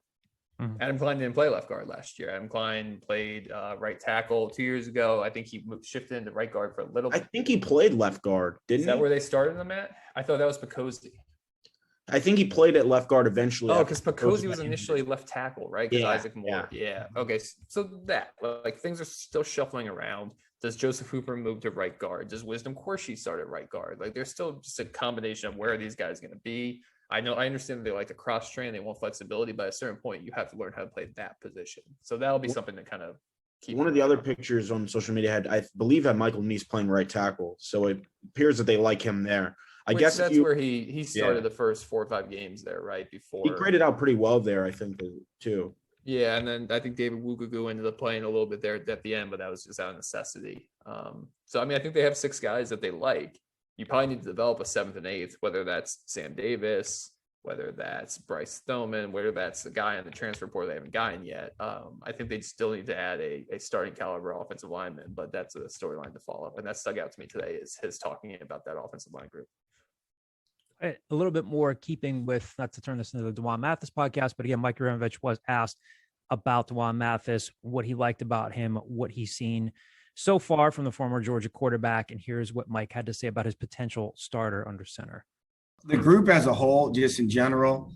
Mm-hmm. Adam Klein didn't play left guard last year. Adam Klein played right tackle 2 years ago. I think he shifted into right guard for a little bit. I think he played left guard, didn't he? Is that where they started him at? I thought that was Picozzi. I think he played at left guard eventually. Oh, because Picozzi was initially left tackle, right? Because Isaac Moore. Yeah. Okay. So that, like, things are still shuffling around. Does Joseph Hooper move to right guard? Does Wisdom Corshi start at right guard? Like, there's still just a combination of where are these guys going to be. I understand that they like to cross train. They want flexibility, but at a certain point, you have to learn how to play that position. So that'll be something to kind of keep. One of the other pictures on social media I believe had Michael Neese playing right tackle. So it appears that they like him there. I guess that's where he started the first 4 or 5 games there, right? Before he graded out pretty well there, I think, too. Yeah, and then I think David Wugugu ended up playing a little bit there at the end, but that was just out of necessity. So, I think they have 6 guys that they like. You probably need to develop a 7th and 8th, whether that's Sam Davis, whether that's Bryce Thoman, whether that's the guy on the transfer portal they haven't gotten yet. I think they still need to add a starting caliber offensive lineman, but that's a storyline to follow up. And that stuck out to me today is his talking about that offensive line group. A little bit more keeping with, not to turn this into the D'Wan Mathis podcast, but again, Mike Uremovich was asked about D'Wan Mathis, what he liked about him, what he's seen so far from the former Georgia quarterback. And here's what Mike had to say about his potential starter under center. The group as a whole, just in general,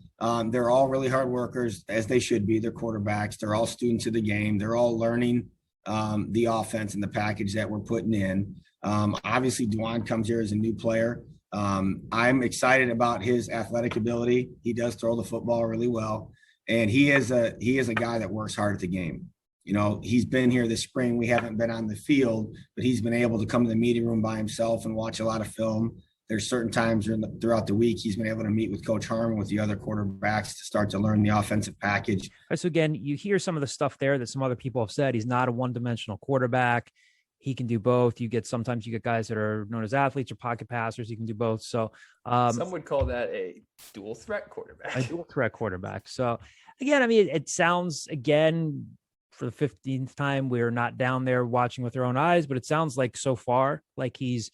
they're all really hard workers, as they should be. They're quarterbacks. They're all students of the game. They're all learning the offense and the package that we're putting in. Obviously, D'Wan comes here as a new player. I'm excited about his athletic ability. He does throw the football really well, and he is a guy that works hard at the game. You know, he's been here this spring. We haven't been on the field, but he's been able to come to the meeting room by himself and watch a lot of film. There's certain times throughout the week he's been able to meet with Coach Harmon, with the other quarterbacks, to start to learn the offensive package. So again, you hear some of the stuff there that some other people have said. He's not a one-dimensional quarterback. He can do both. Sometimes you get guys that are known as athletes or pocket passers. He can do both. So some would call that a dual threat quarterback. A dual threat quarterback. So again, it sounds, again, for the 15th time, we're not down there watching with our own eyes, but it sounds like so far, like he's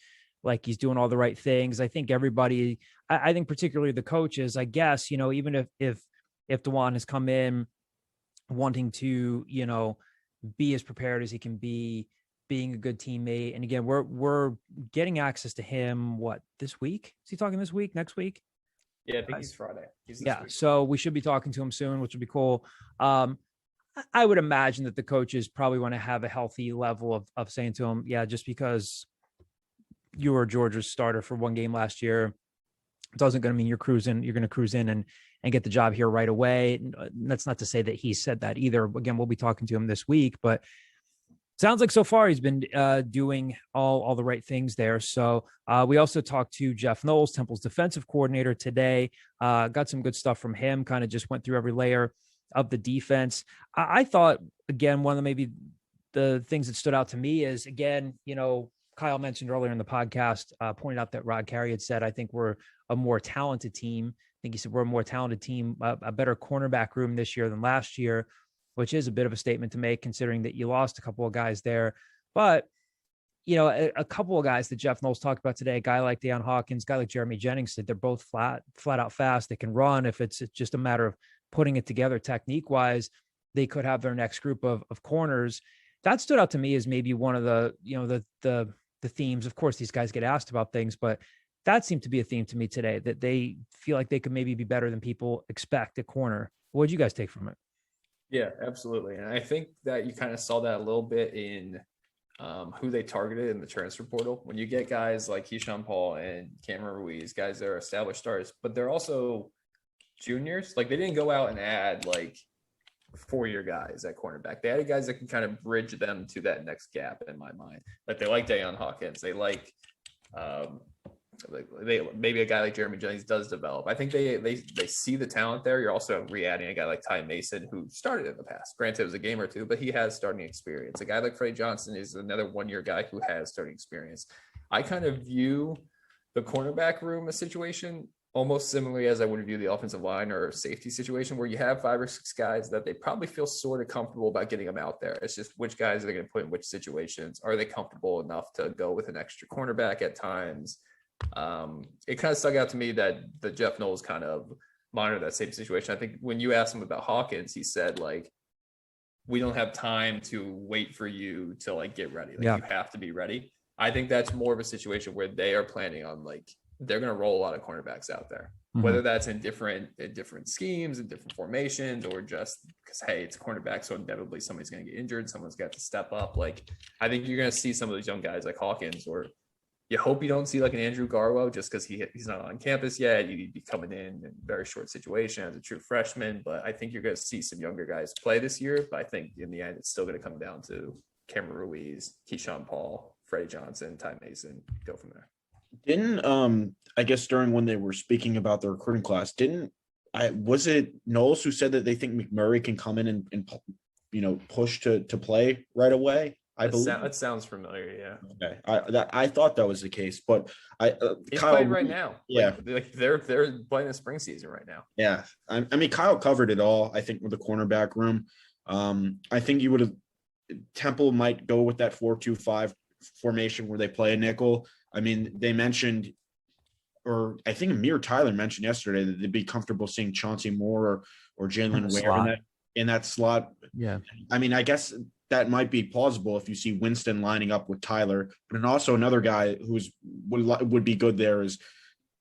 doing all the right things. I think everybody, I think particularly the coaches, I guess, even if D'Wan has come in wanting to, be as prepared as he can be, being a good teammate. And again, we're getting access to him, this week? Is he talking this week, next week? Yeah, I think he's Friday. So we should be talking to him soon, which would be cool. I would imagine that the coaches probably want to have a healthy level of saying to him, yeah, just because you were Georgia's starter for 1 game last year doesn't going to mean you're going to cruise in and get the job here right away. And that's not to say that he said that either. Again, we'll be talking to him this week, but sounds like so far he's been doing all the right things there. So we also talked to Jeff Knowles, Temple's defensive coordinator, today. Got some good stuff from him, kind of just went through every layer of the defense. I thought, again, one of the maybe the things that stood out to me is, again, Kyle mentioned earlier in the podcast, pointed out that Rod Carey had said, I think we're a more talented team. I think he said we're a more talented team, a better cornerback room this year than last year, which is a bit of a statement to make considering that you lost a couple of guys there. But, a couple of guys that Jeff Knowles talked about today, a guy like Deion Hawkins, a guy like Jeremy Jennings, said they're both flat out fast. They can run. If it's just a matter of putting it together technique wise, they could have their next group of corners. That stood out to me as maybe one of the themes. Of course, these guys get asked about things, but that seemed to be a theme to me today, that they feel like they could maybe be better than people expect at corner. What did you guys take from it? Yeah, absolutely. And I think that you kind of saw that a little bit in who they targeted in the transfer portal. When you get guys like Keyshawn Paul and Cameron Ruiz, guys that are established stars, but they're also juniors. Like, they didn't go out and add like 4-year guys at cornerback. They added guys that can kind of bridge them to that next gap in my mind. Like, they like Deion Hawkins. They like maybe a guy like Jeremy Jennings does develop. I think they see the talent there. You're also re-adding a guy like Ty Mason, who started in the past. Granted, it was a game or two, but he has starting experience. A guy like Freddie Johnson is another 1-year guy who has starting experience. I kind of view the cornerback room a situation almost similarly as I would view the offensive line or safety situation, where you have 5 or 6 guys that they probably feel sort of comfortable about getting them out there. It's just which guys are they going to put in which situations. Are they comfortable enough to go with an extra cornerback at times? It kind of stuck out to me that the Jeff Knowles kind of monitored that same situation. I think when you asked him about Hawkins, he said, like, we don't have time to wait for you to like get ready. Like, you have to be ready. I think that's more of a situation where they are planning on, like, they're going to roll a lot of cornerbacks out there, whether that's in different schemes and different formations, or just because, hey, it's cornerback, so inevitably somebody's going to get injured. Someone's got to step up. Like, I think you're going to see some of those young guys like Hawkins, or you hope you don't see like an Andrew Garwo just because he's not on campus yet. You'd be coming in a very short situation as a true freshman. But I think you're going to see some younger guys play this year. But I think in the end, it's still going to come down to Cameron Ruiz, Keyshawn Paul, Freddie Johnson, Ty Mason, go from there. Didn't I guess during when they were speaking about the recruiting class, was it Knowles who said that they think McMurray can come in and push to play right away? I believe that sounds familiar. Yeah. Okay. I thought that was the case, but he's Kyle, playing right now. Yeah. Like they're playing the spring season right now. Yeah. I mean, Kyle covered it all, I think, with the cornerback room. I think Temple might go with that 4-2-5 formation where they play a nickel. I mean, they mentioned, or I think Amir Tyler mentioned yesterday, that they'd be comfortable seeing Chauncey Moore or Jalen Ware in that slot. Yeah. I mean, I guess that might be plausible if you see Winston lining up with Tyler. But then also another guy would be good there is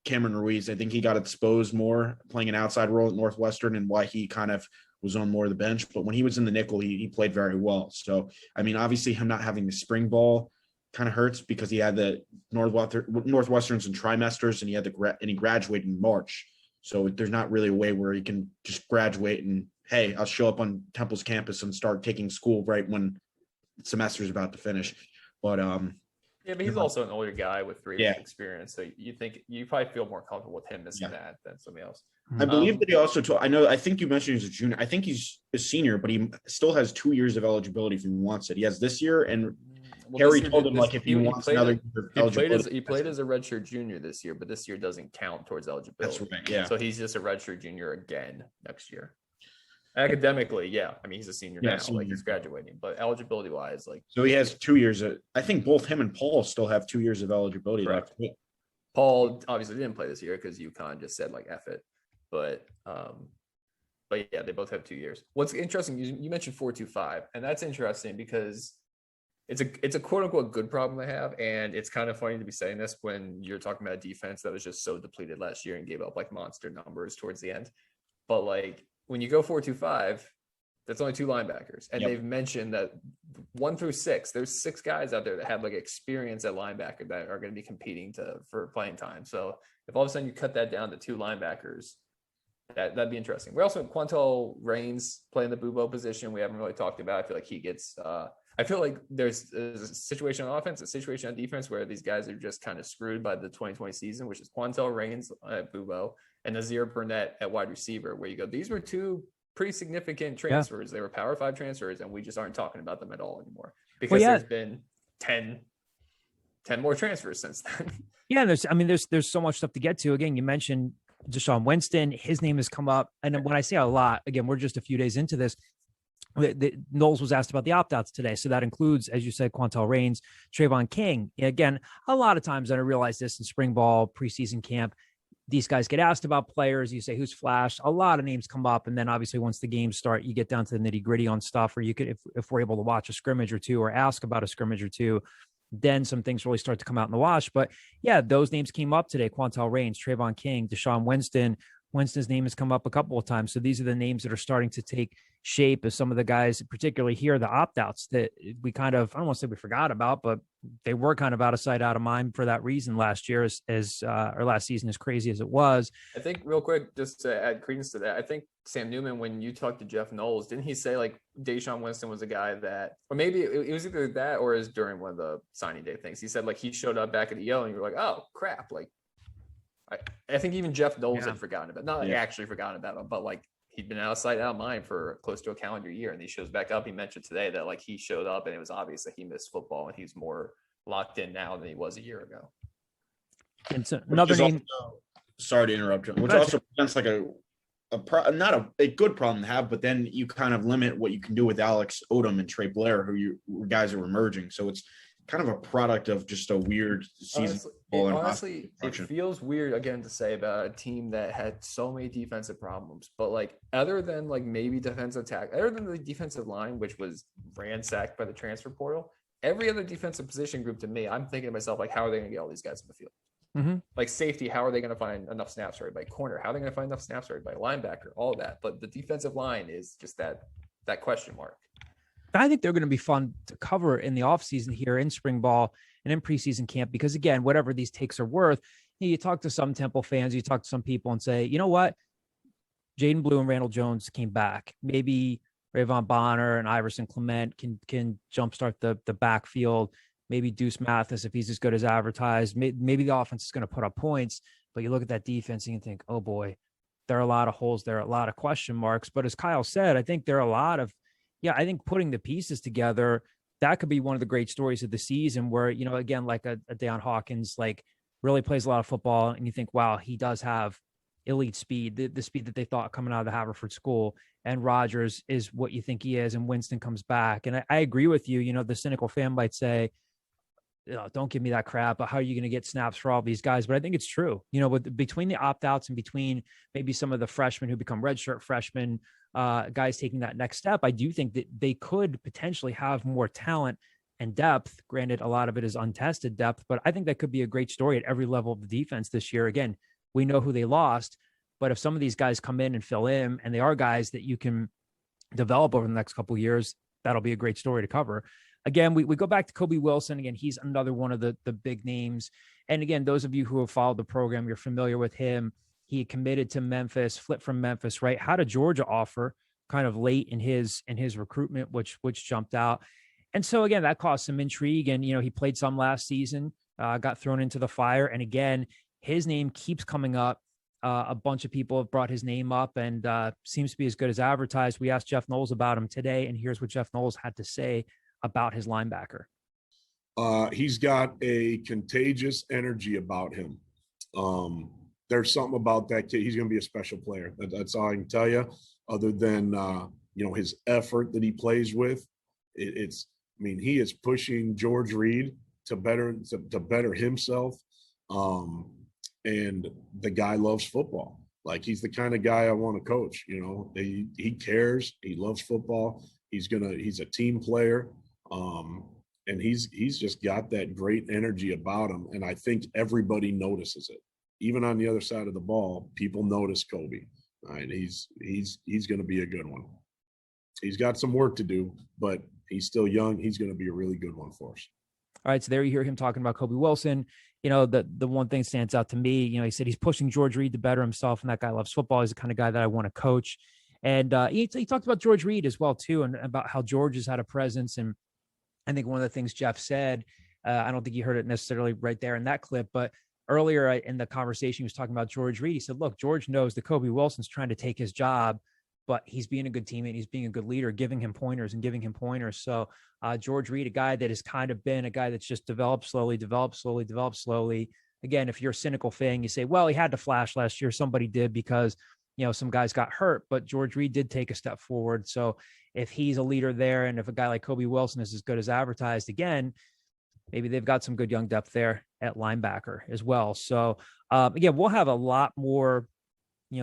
Cameron Ruiz. I think he got exposed more playing an outside role at Northwestern, and why he kind of was on more of the bench. But when he was in the nickel, he played very well. So, I mean, obviously him not having the spring ball kind of hurts because he had the Northwesterns and trimesters, and he graduated in March. So there's not really a way where he can just graduate and, hey, I'll show up on Temple's campus and start taking school right when the semester's about to finish. But but he's also an older guy with 3 years experience. So you probably feel more comfortable with him missing that than somebody else. I believe that he also I think you mentioned he's a junior. I think he's a senior, but he still has 2 years of eligibility if he wants it. He has this year, and Harry told him if he wants another year of eligibility. He played as a redshirt junior this year, but this year doesn't count towards eligibility. That's right, yeah. So he's just a redshirt junior again next year. Academically, yeah. I mean, he's a senior now, like he's graduating, but eligibility wise, like. So he has 2 years. I think both him and Paul still have 2 years of eligibility left. Paul obviously didn't play this year because UConn just said like F it, but yeah, they both have 2 years. What's interesting, you mentioned 4-2-5, and that's interesting because it's a quote unquote good problem to have, and it's kind of funny to be saying this when you're talking about a defense that was just so depleted last year and gave up like monster numbers towards the end. But like when you go 4-2-5, that's only 2 linebackers, and they've mentioned that 1 through 6, there's 6 guys out there that have like experience at linebacker that are going to be competing for playing time. So if all of a sudden you cut that down to 2 linebackers, that'd be interesting. We're also Quantel Rains playing the Bubo position. We haven't really talked about. I feel like he gets. I feel like there's a situation on offense, a situation on defense where these guys are just kind of screwed by the 2020 season, which is Quantel Rains at Bubo and Nazir Burnett at wide receiver, where you go, these were 2 pretty significant transfers. They were Power 5 transfers, and we just aren't talking about them at all anymore because there's been 10 more transfers since then. Yeah, there's so much stuff to get to. Again, you mentioned Deshaun Winston. His name has come up. And when I say a lot, again, we're just a few days into this. Knowles was asked about the opt-outs today. So that includes, as you said, Quantel Raines, Trayvon King. Again, a lot of times, and I realize this in spring ball, preseason camp, these guys get asked about players. You say, who's flashed? A lot of names come up. And then obviously once the games start, you get down to the nitty gritty on stuff, or you could, if we're able to watch a scrimmage or two or ask about a scrimmage or two, then some things really start to come out in the wash. But yeah, those names came up today. Quantel Raines, Trayvon King, Deshaun Winston. Winston's name has come up a couple of times. So these are the names that are starting to take shape as some of the guys, particularly here, the opt-outs that we kind of, I don't want to say we forgot about, but they were kind of out of sight, out of mind for that reason last year, or last season, as crazy as it was. I think real quick, just to add credence to that, I think Sam Newman, when you talked to Jeff Knowles, didn't he say like Deshaun Winston was a guy that, or maybe it was either that or is during one of the signing day things. He said like he showed up back at the EO and you were like, oh crap. Like I think even Jeff Knowles had forgotten about, not like actually forgotten about him, but like he'd been out of sight, out of mind for close to a calendar year. And he shows back up. He mentioned today that like he showed up and it was obvious that he missed football and he's more locked in now than he was a year ago. And so another name. Also, sorry to interrupt you, which also presents like not a good problem to have, but then you kind of limit what you can do with Alex Odom and Trey Blair, who guys are emerging. So it's kind of a product of just a weird season. Honestly, it feels weird again to say about a team that had so many defensive problems, but like other than like maybe defensive other than the defensive line, which was ransacked by the transfer portal, every other defensive position group to me, I'm thinking to myself, like, how are they going to get all these guys in the field? Mm-hmm. Like safety, how are they going to find enough snaps for everybody? Corner, how are they going to find enough snaps for everybody? Linebacker, all of that. But the defensive line is just that question mark. I think they're going to be fun to cover in the offseason here in spring ball and in preseason camp, because again, whatever these takes are worth, you talk to some Temple fans, you talk to some people and say, you know what? Jadan Blue and Randall Jones came back. Maybe Rayvon Bonner and Iverson Clement can jumpstart the backfield. Maybe Deuce Mathis, if he's as good as advertised, maybe the offense is going to put up points, but you look at that defense and you think, oh boy, there are a lot of holes there, a lot of question marks. But as Kyle said, I think there are a lot of, I think putting the pieces together, that could be one of the great stories of the season where, again, like a Deion Hawkins, like really plays a lot of football and you think, wow, he does have elite speed, the speed that they thought coming out of the Haverford school, and Rodgers is what you think he is, and Winston comes back. And I agree with you. The cynical fan might say, don't give me that crap, but how are you going to get snaps for all these guys? But I think it's true, between the opt-outs and between maybe some of the freshmen who become redshirt freshmen, guys taking that next step, I do think that they could potentially have more talent and depth. Granted, a lot of it is untested depth, but I think that could be a great story at every level of the defense this year. Again, we know who they lost, but if some of these guys come in and fill in, and they are guys that you can develop over the next couple of years, that'll be a great story to cover. Again, we go back to Kobe Wilson. Again, he's another one of the big names. And again, those of you who have followed the program, you're familiar with him. He committed to Memphis, flipped from Memphis, right? Had a Georgia offer kind of late in his recruitment, which jumped out. And so again, that caused some intrigue. And, he played some last season, got thrown into the fire. And again, his name keeps coming up. A bunch of people have brought his name up and seems to be as good as advertised. We asked Jeff Knowles about him today, and here's what Jeff Knowles had to say about his linebacker. He's got a contagious energy about him. There's something about that kid. He's going to be a special player. That's all I can tell you, other than, his effort that he plays with. He is pushing George Reed to better himself. And the guy loves football. Like, he's the kind of guy I want to coach. He cares. He loves football. He's a team player. And he's just got that great energy about him. And I think everybody notices it. Even on the other side of the ball, people notice Kobe. Right? He's going to be a good one. He's got some work to do, but he's still young. He's going to be a really good one for us. All right. So there you hear him talking about Kobe Wilson. The one thing stands out to me, he said he's pushing George Reed to better himself, and that guy loves football. He's the kind of guy that I want to coach. And he talked about George Reed as well, too, and about how George has had a presence. And I think one of the things Jeff said, I don't think you heard it necessarily right there in that clip, but earlier in the conversation, he was talking about George Reed. He said, look, George knows that Kobe Wilson's trying to take his job but he's being a good teammate. He's being a good leader, giving him pointers. So George Reed, a guy that has kind of been a guy that's just developed slowly. Again, if you're a cynical fan, you say, well, he had to flash last year. Somebody did because, some guys got hurt, but George Reed did take a step forward. So if he's a leader there, and if a guy like Kobe Wilson is as good as advertised again, maybe they've got some good young depth there at linebacker as well. So again, we'll have a lot more,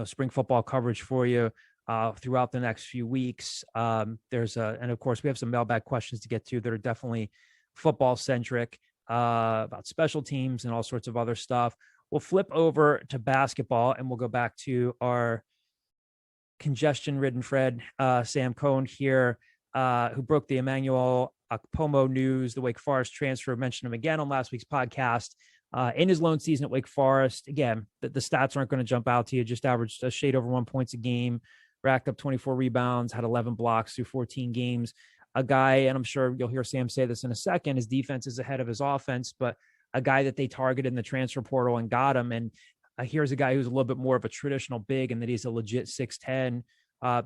spring football coverage for you throughout the next few weeks. And of course we have some mailbag questions to get to that are definitely football centric, about special teams and all sorts of other stuff. We'll flip over to basketball and we'll go back to our congestion ridden Fred, Sam Cohn here, who broke the Emmanuel Okpomo news, the Wake Forest transfer. Mentioned him again on last week's podcast. In his lone season at Wake Forest, again, the stats aren't going to jump out to you. Just averaged a shade over 1 point a game, racked up 24 rebounds, had 11 blocks through 14 games. A guy, and I'm sure you'll hear Sam say this in a second, his defense is ahead of his offense, but a guy that they targeted in the transfer portal and got him. And here's a guy who's a little bit more of a traditional big and that he's a legit 6'10".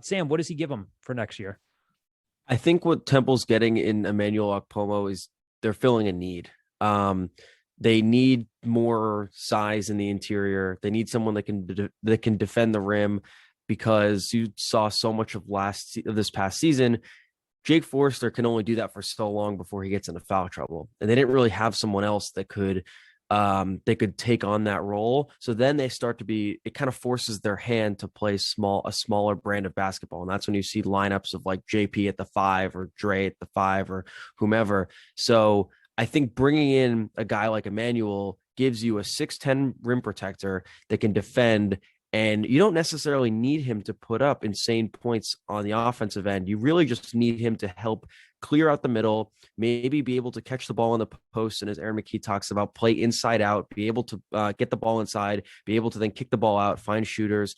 Sam, what does he give him for next year? I think what Temple's getting in Emmanuel Okpomo is they're filling a need. They need more size in the interior. They need someone that can defend the rim, because you saw so much of this past season. Jake Forrester can only do that for so long before he gets into foul trouble, and they didn't really have someone else that could take on that role. So then they start to it kind of forces their hand to play a smaller brand of basketball. And that's when you see lineups of like JP at the 5 or Dre at the 5 or whomever. So I think bringing in a guy like Emmanuel gives you a 6'10" rim protector that can defend, and you don't necessarily need him to put up insane points on the offensive end. You really just need him to help clear out the middle, maybe be able to catch the ball in the post. And as Aaron McKie talks about, play inside out, be able to get the ball inside, be able to then kick the ball out, find shooters,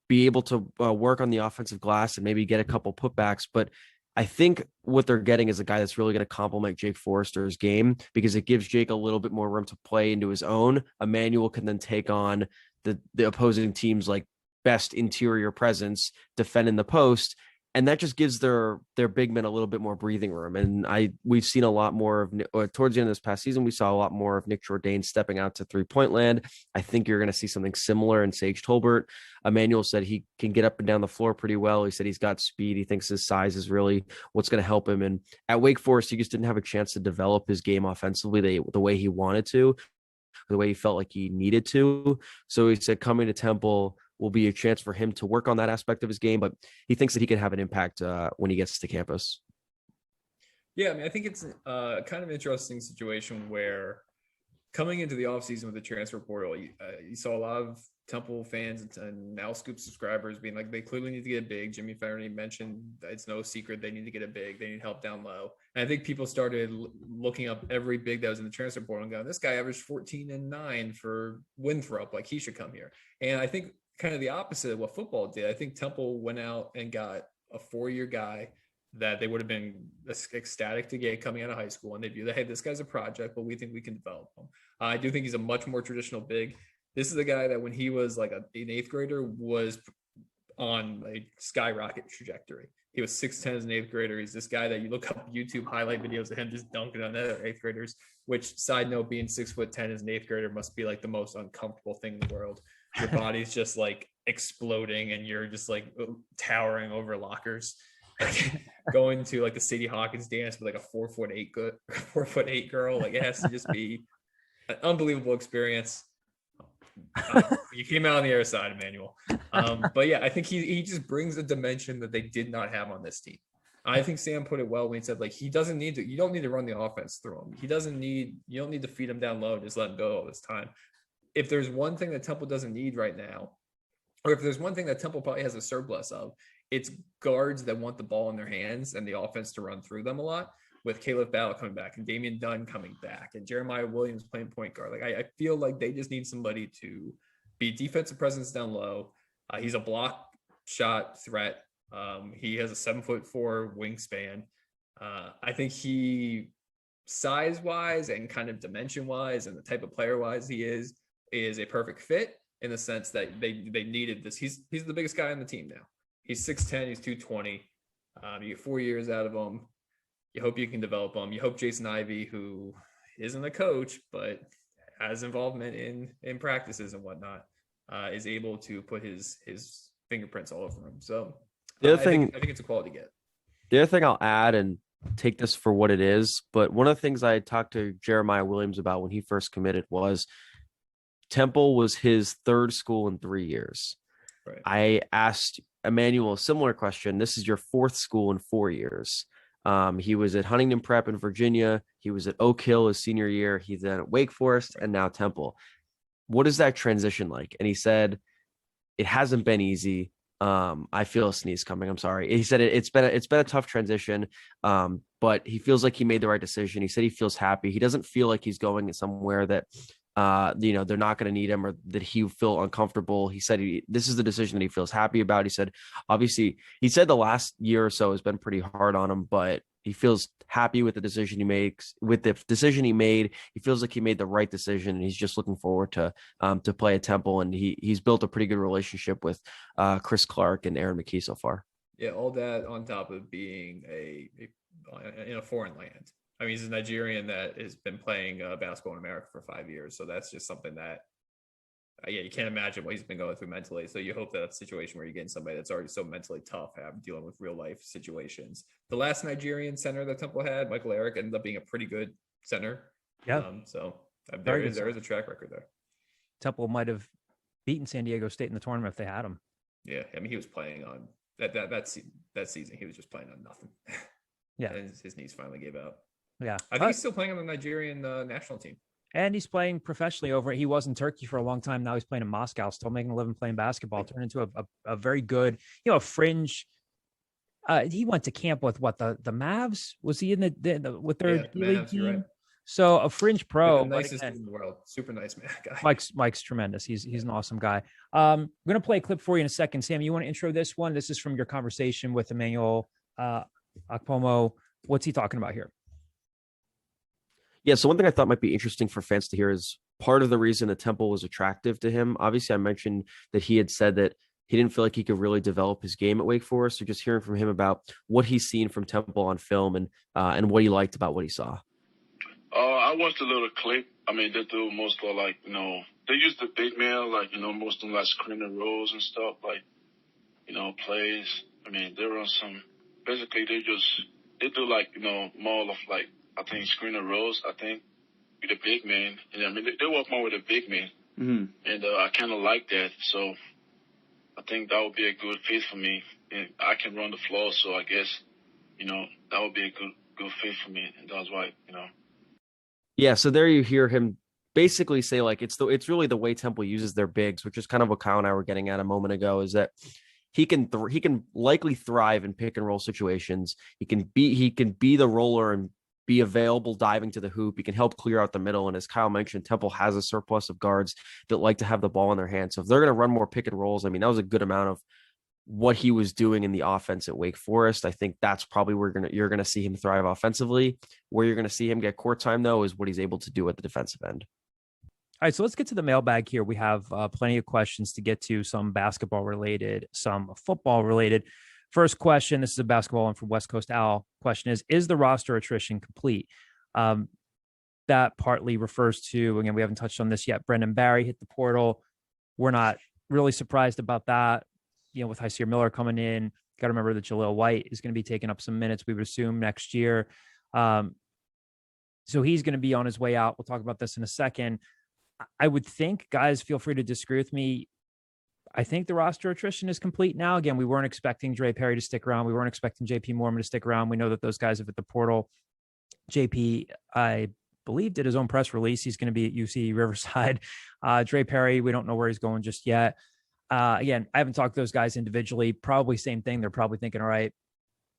be able to work on the offensive glass and maybe get a couple putbacks. But I think what they're getting is a guy that's really going to complement Jake Forrester's game, because it gives Jake a little bit more room to play into his own. Emmanuel can then take on the opposing team's like best interior presence, defending the post, and that just gives their big men a little bit more breathing room. And we've seen a lot more of towards the end of this past season, we saw a lot more of Nick Jourdain stepping out to 3-point land. I think you're going to see something similar in Sage Tolbert. Emmanuel said he can get up and down the floor pretty well. He said he's got speed. He thinks his size is really what's going to help him. And at Wake Forest, he just didn't have a chance to develop his game offensively the way he wanted to, the way he felt like he needed to. So he said coming to Temple will be a chance for him to work on that aspect of his game, but he thinks that he can have an impact when he gets to campus. Yeah, I mean, I think it's kind of interesting situation where coming into the offseason with the transfer portal, you saw a lot of Temple fans and now Scoop subscribers being like, they clearly need to get a big. Jimmy Farney mentioned it's no secret they need to get a big. They need help down low. And I think people started looking up every big that was in the transfer portal and going, this guy averaged 14 and 9 for Winthrop. Like, he should come here. And I think kind of the opposite of what football did. I think Temple went out and got a 4-year guy that they would have been ecstatic to get coming out of high school. And they view that, hey, this guy's a project, but we think we can develop him. I do think he's a much more traditional big. This is a guy that when he was like an 8th grader was on a skyrocket trajectory. He was 6'10" as an 8th grader. He's this guy that you look up YouTube highlight videos of him just dunking on other 8th graders, which, side note, being 6'10" as an 8th grader must be like the most uncomfortable thing in the world. Your body's just like exploding and you're just like towering over lockers. Like, going to like the Sadie Hawkins dance with like a 4'8" girl. Like, it has to just be an unbelievable experience. You came out on the other side, Emmanuel. But yeah, I think he just brings a dimension that they did not have on this team. I think Sam put it well when he said, like, you don't need to run the offense through him. You don't need to feed him down low and just let him go all this time. If there's one thing that Temple doesn't need right now, or if there's one thing that Temple probably has a surplus of, it's guards that want the ball in their hands and the offense to run through them a lot, with Caleb Ballot coming back and Damian Dunn coming back and Jeremiah Williams playing point guard. Like, I feel like they just need somebody to be defensive presence down low. He's a block shot threat. He has a 7'4" wingspan. I think he, size-wise and kind of dimension-wise and the type of player-wise he is a perfect fit in the sense that they needed this. He's the biggest guy on the team now. He's 6'10", he's 220. You get 4 years out of him. You hope you can develop him. You hope Jason Ivey, who isn't a coach but has involvement in practices and whatnot, is able to put his fingerprints all over him. So The other thing, I think it's a quality get. the other thing I'll add, and take this for what it is, but one of the things I talked to Jeremiah Williams about when he first committed was Temple was his third school in 3 years. Right. I asked Emmanuel a similar question. This is your fourth school in 4 years. He was at Huntington Prep in Virginia. He was at Oak Hill his senior year. He's then at Wake Forest and now Temple. What is that transition like? And he said, it hasn't been easy. I feel a sneeze coming. I'm sorry. He said it's been a tough transition, but he feels like he made the right decision. He said he feels happy. He doesn't feel like he's going somewhere that they're not going to need him or that he feel uncomfortable. He said this is the decision that he feels happy about. He said, obviously, he said the last year or so has been pretty hard on him, but he feels happy with the decision he makes. With the decision he made, he feels like he made the right decision, and he's just looking forward to play at Temple. And he's built a pretty good relationship with Chris Clark and Aaron McKie so far. Yeah, all that on top of being in a foreign land. I mean, he's a Nigerian that has been playing basketball in America for 5 years. So that's just something that, you can't imagine what he's been going through mentally. So you hope that that's a situation where you're getting somebody that's already so mentally tough, dealing with real life situations. The last Nigerian center that Temple had, Michael Eric, ended up being a pretty good center. Yeah. There is a track record there. Temple might have beaten San Diego State in the tournament if they had him. Yeah. I mean, he was playing on that season. He was just playing on nothing. Yeah. And his knees finally gave out. Yeah. I think he's still playing on the Nigerian national team. And he's playing professionally over. He was in Turkey for a long time. Now he's playing in Moscow, still making a living playing basketball, turned into a very good, a fringe. He went to camp with the Mavs? Was he in with their D-League team? Right. So a fringe pro. The nicest in the world. Super nice man guy. Mike's tremendous. He's an awesome guy. I'm going to play a clip for you in a second. Sam, you want to intro this one? This is from your conversation with Emmanuel Okpomo. What's he talking about here? Yeah, so one thing I thought might be interesting for fans to hear is part of the reason that Temple was attractive to him. Obviously, I mentioned that he had said that he didn't feel like he could really develop his game at Wake Forest. So just hearing from him about what he's seen from Temple on film and what he liked about what he saw. I watched a little clip. I mean, they do most of they use the big man, most of them screening roles and stuff, plays. I mean, they run some, basically they do more of I think screening roles, with the big man. And I mean, they work more with the big man. Mm-hmm. And I kind of like that. So I think that would be a good fit for me. And I can run the floor, so I guess, that would be a good fit for me. And that's why, Yeah, so there you hear him basically say, it's really the way Temple uses their bigs, which is kind of what Kyle and I were getting at a moment ago, is that he can likely thrive in pick and roll situations. He can be the roller and be available diving to the hoop. He can help clear out the middle. And as Kyle mentioned, Temple has a surplus of guards that like to have the ball in their hands. So if they're going to run more pick and rolls, I mean, that was a good amount of what he was doing in the offense at Wake Forest. I think that's probably where you're going to see him thrive offensively. Where you're going to see him get court time, though, is what he's able to do at the defensive end. All right, so let's get to the mailbag here. We have plenty of questions to get to, some basketball related, some football related. First question, this is a basketball one from West Coast Al. Question is the roster attrition complete? That partly refers to, again, we haven't touched on this yet, Brendan Barry hit the portal. We're not really surprised about that. With Hyseer Miller coming in, got to remember that Jaleel White is going to be taking up some minutes, we would assume, next year. So he's going to be on his way out. We'll talk about this in a second. I would think, guys, feel free to disagree with me. I think the roster attrition is complete now. Again, we weren't expecting Dre Perry to stick around. We weren't expecting JP Mormon to stick around. We know that those guys have hit the portal. JP, I believe, did his own press release. He's going to be at UC Riverside. Dre Perry, we don't know where he's going just yet. Again, I haven't talked to those guys individually. Probably same thing. They're probably thinking, all right,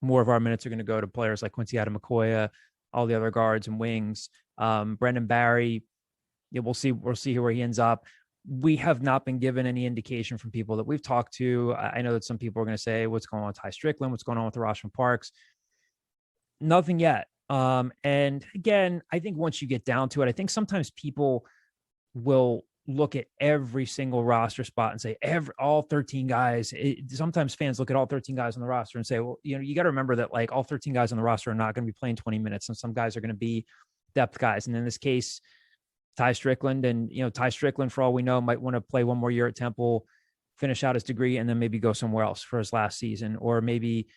more of our minutes are going to go to players like Quincy Adamakoya, all the other guards and wings. Brendan Barry, we'll see where he ends up. We have not been given any indication from people that we've talked to. I know that some people are going to say, what's going on with Ty Strickland? What's going on with Rashomon Parks? Nothing yet. And again, I think once you get down to it, I think sometimes people will look at every single roster spot and say all 13 guys. Sometimes fans look at all 13 guys on the roster and say, well, you got to remember that like all 13 guys on the roster are not going to be playing 20 minutes, and some guys are going to be depth guys. And in this case, Ty Strickland, for all we know, might want to play one more year at Temple, finish out his degree, and then maybe go somewhere else for his last season. Or maybe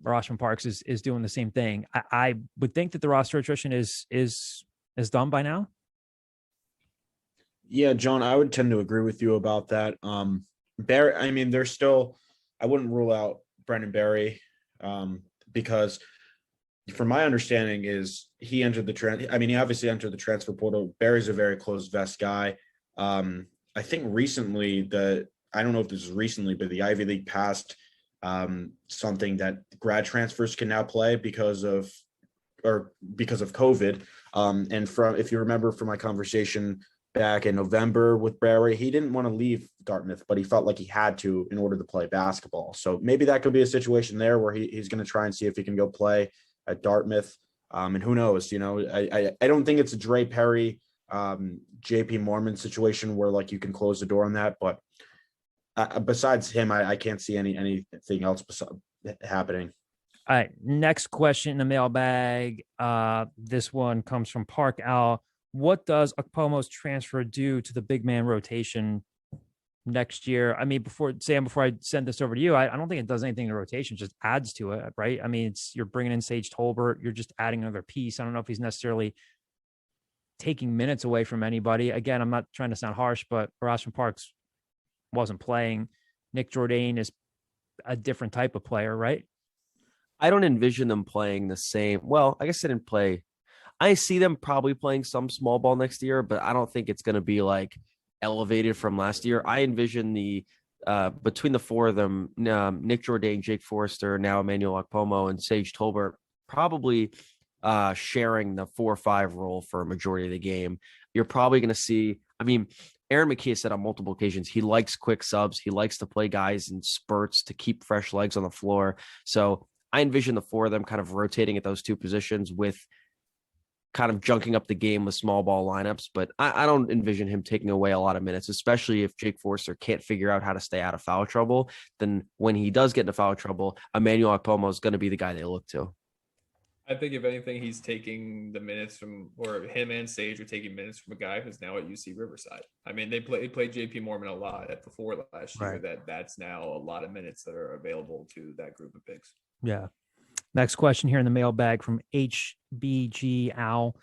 Rossman Parks is doing the same thing. I would think that the roster attrition is done by now. Yeah, John, I would tend to agree with you about that. Barry, I mean, there's still, I wouldn't rule out Brendan Barry because from my understanding is he entered he obviously entered the transfer portal. Barry's a very close vest guy. I think recently I don't know if this is recently, but the Ivy League passed something that grad transfers can now play because of COVID. And if you remember from my conversation back in November with Barry, he didn't want to leave Dartmouth, but he felt like he had to in order to play basketball. So maybe that could be a situation there where he's going to try and see if he can go play at Dartmouth. And who knows, I don't think it's a Dre Perry, JP Mormon situation where like you can close the door on that. But besides him, I can't see anything else happening. All right. Next question in the mailbag. This one comes from Park Al. What does Okpomo's transfer do to the big man rotation next year? I mean, before I send this over to you, I don't think it does anything to rotation, just adds to it, right? I mean, you're bringing in Sage Tolbert, you're just adding another piece. I don't know if he's necessarily taking minutes away from anybody. Again, I'm not trying to sound harsh, but Rossman Parks wasn't playing. Nick Jourdain is a different type of player, right? I don't envision them playing the same. Well, I guess they didn't play. I see them probably playing some small ball next year, but I don't think it's going to be like elevated from last year. I envision between the four of them, Nick Jourdain, Jake Forrester, now Emmanuel Okpomo, and Sage Tolbert, probably sharing the 4-5 role for a majority of the game. You're probably going to see, I mean, Aaron McKie said on multiple occasions, he likes quick subs. He likes to play guys in spurts to keep fresh legs on the floor. So I envision the four of them kind of rotating at those two positions with kind of junking up the game with small ball lineups, but I don't envision him taking away a lot of minutes, especially if Jake Forster can't figure out how to stay out of foul trouble. Then when he does get into foul trouble, Emmanuel Okpomo is going to be the guy they look to. I think if anything, he's taking the minutes or him and Sage are taking minutes from a guy who's now at UC Riverside. I mean, they played JP Mormon a lot at before last year. Right. That's now a lot of minutes that are available to that group of bigs. Yeah. Next question here in the mailbag from HBG Al.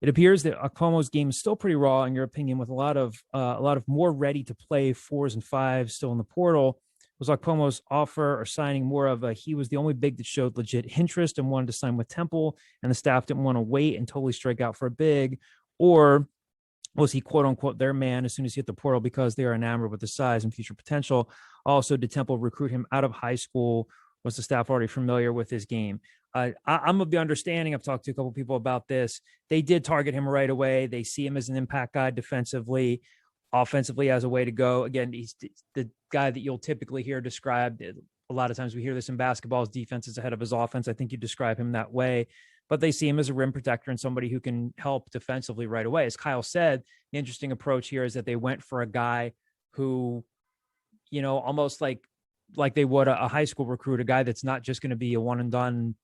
It appears that Okpomo's game is still pretty raw, in your opinion, with a lot of more ready to play 4s and 5s still in the portal. Was Okpomo's offer or signing more of he was the only big that showed legit interest and wanted to sign with Temple, and the staff didn't want to wait and totally strike out for a big? Or was he quote unquote their man as soon as he hit the portal because they are enamored with the size and future potential? Also, did Temple recruit him out of high school? Was the staff already familiar with his game? I'm of the understanding, I've talked to a couple people about this, they did target him right away. They see him as an impact guy defensively, offensively as a way to go. Again, he's the guy that you'll typically hear described. A lot of times we hear this in basketball, his defense is ahead of his offense. I think you describe him that way, but they see him as a rim protector and somebody who can help defensively right away. As Kyle said, the interesting approach here is that they went for a guy who, almost like they would a high school recruit, a guy that's not just going to be a one and done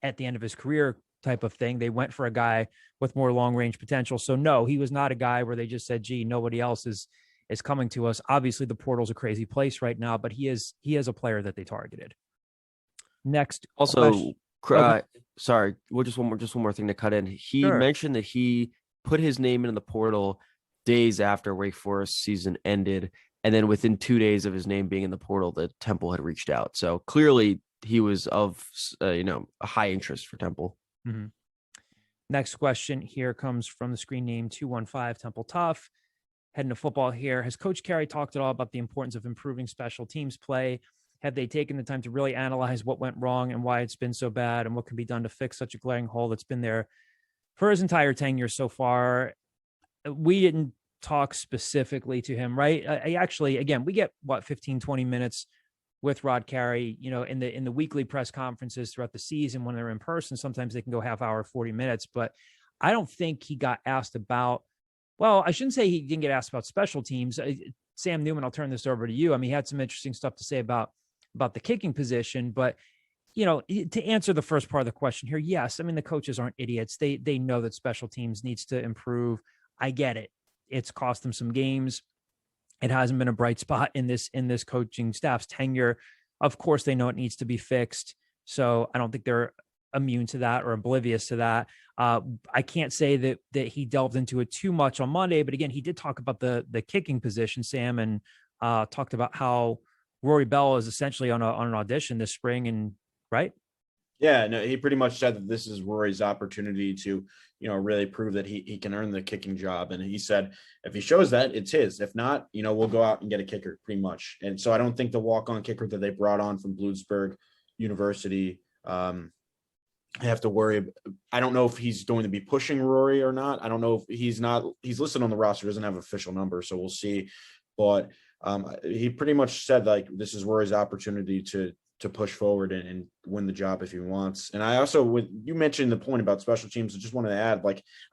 at the end of his career type of thing. They went for a guy with more long range potential. So no, he was not a guy where they just said, gee, nobody else is coming to us. Obviously the portal's a crazy place right now, but he is a player that they targeted. Next. Also, sorry, just one more thing to cut in. He mentioned that he put his name in the portal days after Wake Forest season ended. And then within 2 days of his name being in the portal, the Temple had reached out. So clearly he was of, a high interest for Temple. Mm-hmm. Next question here comes from the screen name 215 Temple Tough. Heading to football here. Has Coach Carey talked at all about the importance of improving special teams play? Have they taken the time to really analyze what went wrong and why it's been so bad and what can be done to fix such a glaring hole that's been there for his entire tenure so far? We didn't talk specifically to him, right? I actually, again, we get 15, 20 minutes with Rod Carey, in the weekly press conferences throughout the season when they're in person. Sometimes they can go half hour, 40 minutes, but I don't think he got asked about Well, I shouldn't say he didn't get asked about special teams. Sam Newman, I'll turn this over to you. I mean, he had some interesting stuff to say about the kicking position, but to answer the first part of the question here, yes, I mean, the coaches aren't idiots. They know that special teams needs to improve. I get it. It's cost them some games. It hasn't been a bright spot in this coaching staff's tenure. Of course, they know it needs to be fixed. So I don't think they're immune to that or oblivious to that. I can't say that he delved into it too much on Monday, but again, he did talk about the kicking position, Sam, and talked about how Rory Bell is essentially on an audition this spring, and right. Yeah, no, he pretty much said that this is Rory's opportunity to, really prove that he can earn the kicking job. And he said, if he shows that, it's his. If not, we'll go out and get a kicker pretty much. And so I don't think the walk-on kicker that they brought on from Bloomsburg University, I have to worry. I don't know if he's going to be pushing Rory or not. I don't know if he's listed on the roster, doesn't have official number. So we'll see. But he pretty much said this is Rory's opportunity to push forward and win the job if he wants. And I also, you mentioned the point about special teams, I just wanted to add,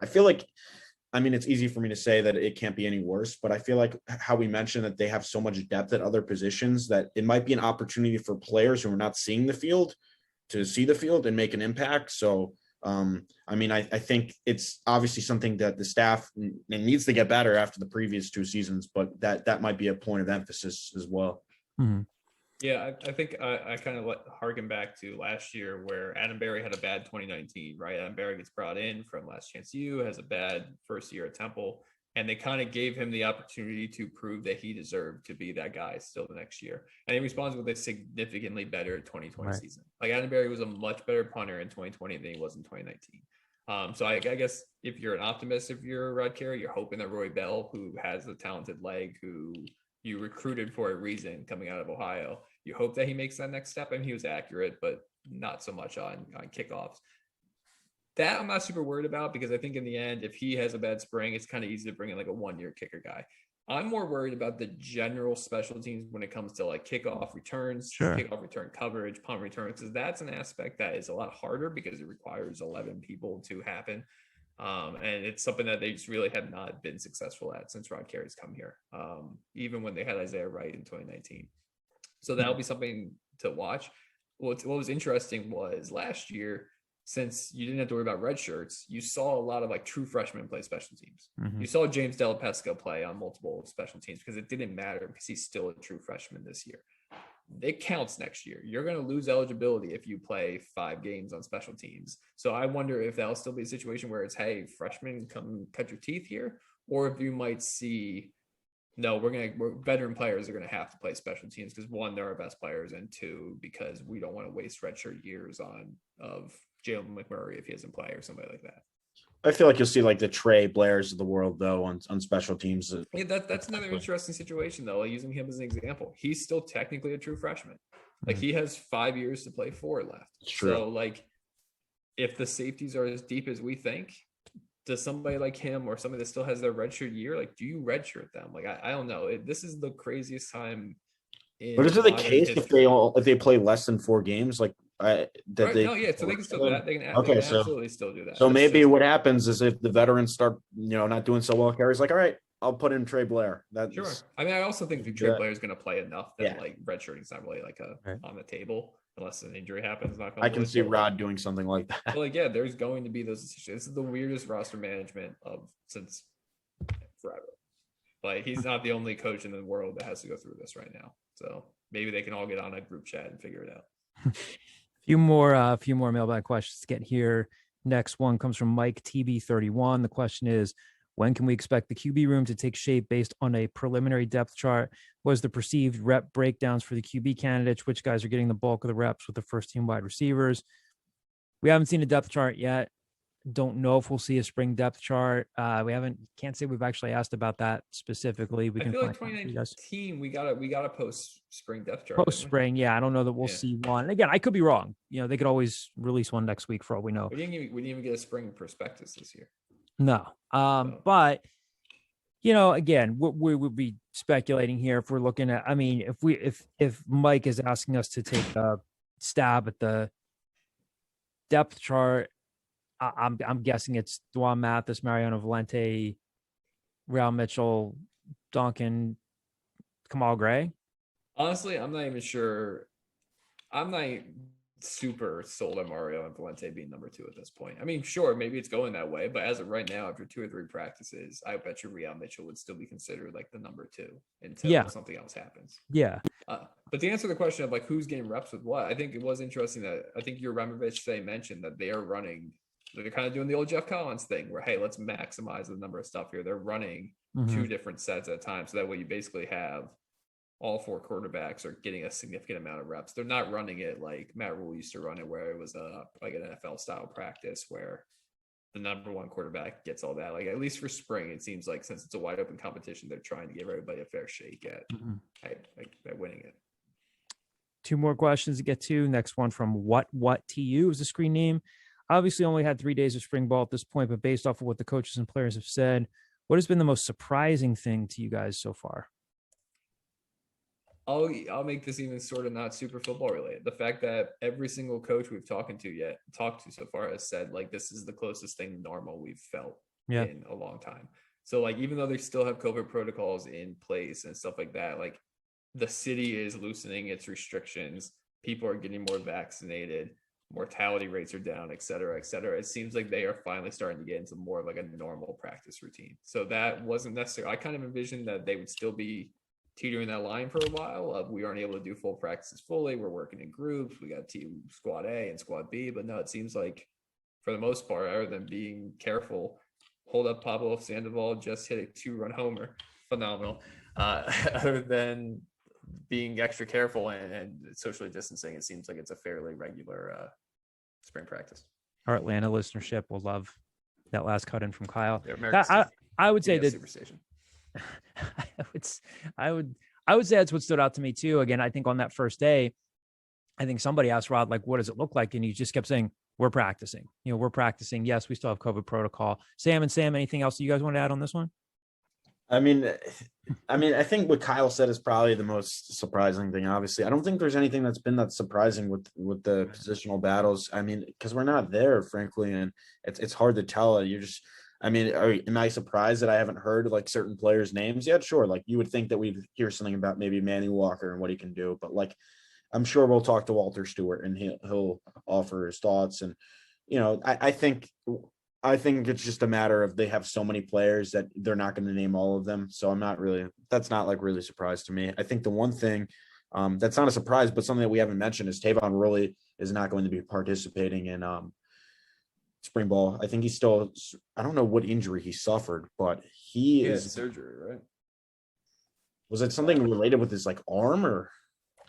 I feel it's easy for me to say that it can't be any worse, but I feel like how we mentioned that they have so much depth at other positions that it might be an opportunity for players who are not seeing the field to see the field and make an impact. So, I think it's obviously something that the staff needs to get better after the previous 2 seasons, but that might be a point of emphasis as well. Mm-hmm. Yeah, I think I kind of harken back to last year where Adam Berry had a bad 2019, right? Adam Berry gets brought in from Last Chance U, has a bad first year at Temple, and they kind of gave him the opportunity to prove that he deserved to be that guy still the next year. And he responds with a significantly better 2020 season. Adam Berry was a much better punter in 2020 than he was in 2019. So I guess if you're an optimist, if you're Rod Carey, you're hoping that Roy Bell, who has a talented leg, who you recruited for a reason coming out of Ohio, you hope that he makes that next step. And he was accurate, but not so much on kickoffs. That I'm not super worried about, because I think in the end, if he has a bad spring, it's kind of easy to bring in a 1-year kicker guy. I'm more worried about the general special teams when it comes to kickoff returns, kickoff return coverage, punt returns, because that's an aspect that is a lot harder because it requires 11 people to happen. And it's something that they just really have not been successful at since Rod Carey's come here, even when they had Isaiah Wright in 2019. So that'll be something to watch. What was interesting was last year, since you didn't have to worry about red shirts, you saw a lot of true freshmen play special teams. Mm-hmm. You saw James Della Pesca play on multiple special teams because it didn't matter because he's still a true freshman this year. It counts next year. You're going to lose eligibility if you play 5 games on special teams. So I wonder if that'll still be a situation where it's, hey, freshmen, come cut your teeth here, or if you might see, no, veteran players are going to have to play special teams because 1, they're our best players, and 2, because we don't want to waste redshirt years of Jalen McMurray if he doesn't play or somebody like that. I feel like you'll see the Trey Blairs of the world though on special teams. Yeah, that's another interesting situation though. Using him as an example, he's still technically a true freshman. He has 5 years to play 4 left. It's true. So if the safeties are as deep as we think, does somebody like him or somebody that still has their redshirt year, do you redshirt them? I don't know. This is the craziest time. But is it the case history. if they play less than 4 games? So they can still do that. They can absolutely still do that. So maybe what happens is if the veterans start, not doing so well, Carey's all right, I'll put in Trey Blair. Sure. I also think Trey Blair is going to play enough that redshirting is not really on the table unless an injury happens. I can see Rod doing something like that. But there's going to be those decisions. This is the weirdest roster management since forever. He's not the only coach in the world that has to go through this right now. So maybe they can all get on a group chat and figure it out. few more mailbag questions to get here. Next one comes from Mike TB31. The question is, when can we expect the QB room to take shape based on a preliminary depth chart? What is the perceived rep breakdowns for the QB candidates? Which guys are getting the bulk of the reps with the first team wide receivers? We haven't seen a depth chart yet. Don't know if we'll see a spring depth chart. Can't say we've actually asked about that specifically. I feel like 2019 we got a post spring depth chart. Post spring, yeah. I don't know that we'll see one. And again, I could be wrong. They could always release one next week for all we know. We didn't even get a spring prospectus this year. No. But again, we would be speculating here if we're looking at. If Mike is asking us to take a stab at the depth chart, I'm guessing it's D'Wan Mathis, Mariano Valenti, Real Mitchell, Duncan, Kamal Gray? Honestly, I'm not even sure. I'm not super sold on Mario and Valenti being number 2 at this point. I mean, sure, maybe it's going that way, but as of right now, after 2 or 3 practices, I bet you Real Mitchell would still be considered like the number 2 until something else happens. Yeah. But to answer the question of like who's getting reps with what, I think it was interesting that I think Uremovich mentioned that they are running. They're kind of doing the old Jeff Collins thing where, hey, let's maximize the number of stuff here. They're running 2 different sets at a time, so that way you basically have all 4 quarterbacks are getting a significant amount of reps. They're not running it like Matt Rule used to run it, where it was like an NFL style practice where the number 1 quarterback gets all that. Like, at least for spring, it seems like since it's a wide open competition, they're trying to give everybody a fair shake at winning it. 2 more questions to get to. Next one from What TU is the screen name. Obviously only had 3 days of spring ball at this point, but based off of what the coaches and players have said, what has been the most surprising thing to you guys so far? I'll make this even sort of not super football related. The fact that every single coach we've talked to so far has said like this is the closest thing normal we've felt in a long time. So like even though they still have COVID protocols in place and stuff like that, like the city is loosening its restrictions. People are getting more vaccinated. Mortality rates are down, et cetera, et cetera. It seems like they are finally starting to get into more of like a normal practice routine. So that wasn't necessary. I kind of envisioned that they would still be teetering that line for a while. We aren't able to do full practices fully. We're working in groups. We got team squad A and squad B, but no, it seems like for the most part, other than being careful, hold up Pablo Sandoval just hit a 2-run homer. Phenomenal. Other than being extra careful and socially distancing, it seems like it's a fairly regular spring practice. Our Atlanta listenership will love that last cut in from Kyle. I would say that Superstation. I would say that's what stood out to me too. Again, I think on that first day, I think somebody asked Rod, like, what does it look like? And he just kept saying, we're practicing. We're practicing. Yes, we still have COVID protocol. Sam, anything else you guys want to add on this one? I mean, I think what Kyle said is probably the most surprising thing. Obviously, I don't think there's anything that's been that surprising with the positional battles. I mean, because we're not there, frankly, and it's hard to tell. Am I surprised that I haven't heard like certain players' names yet? Sure. Like you would think that we'd hear something about maybe Manny Walker and what he can do, but like I'm sure we'll talk to Walter Stewart and he'll offer his thoughts. And I think it's just a matter of they have so many players that they're not going to name all of them. So that's not like really a surprise to me. I think the one thing that's not a surprise, but something that we haven't mentioned is Tavon really is not going to be participating in spring ball. I think he's still, I don't know what injury he suffered, but he is surgery, right? Was it something related with his like arm or?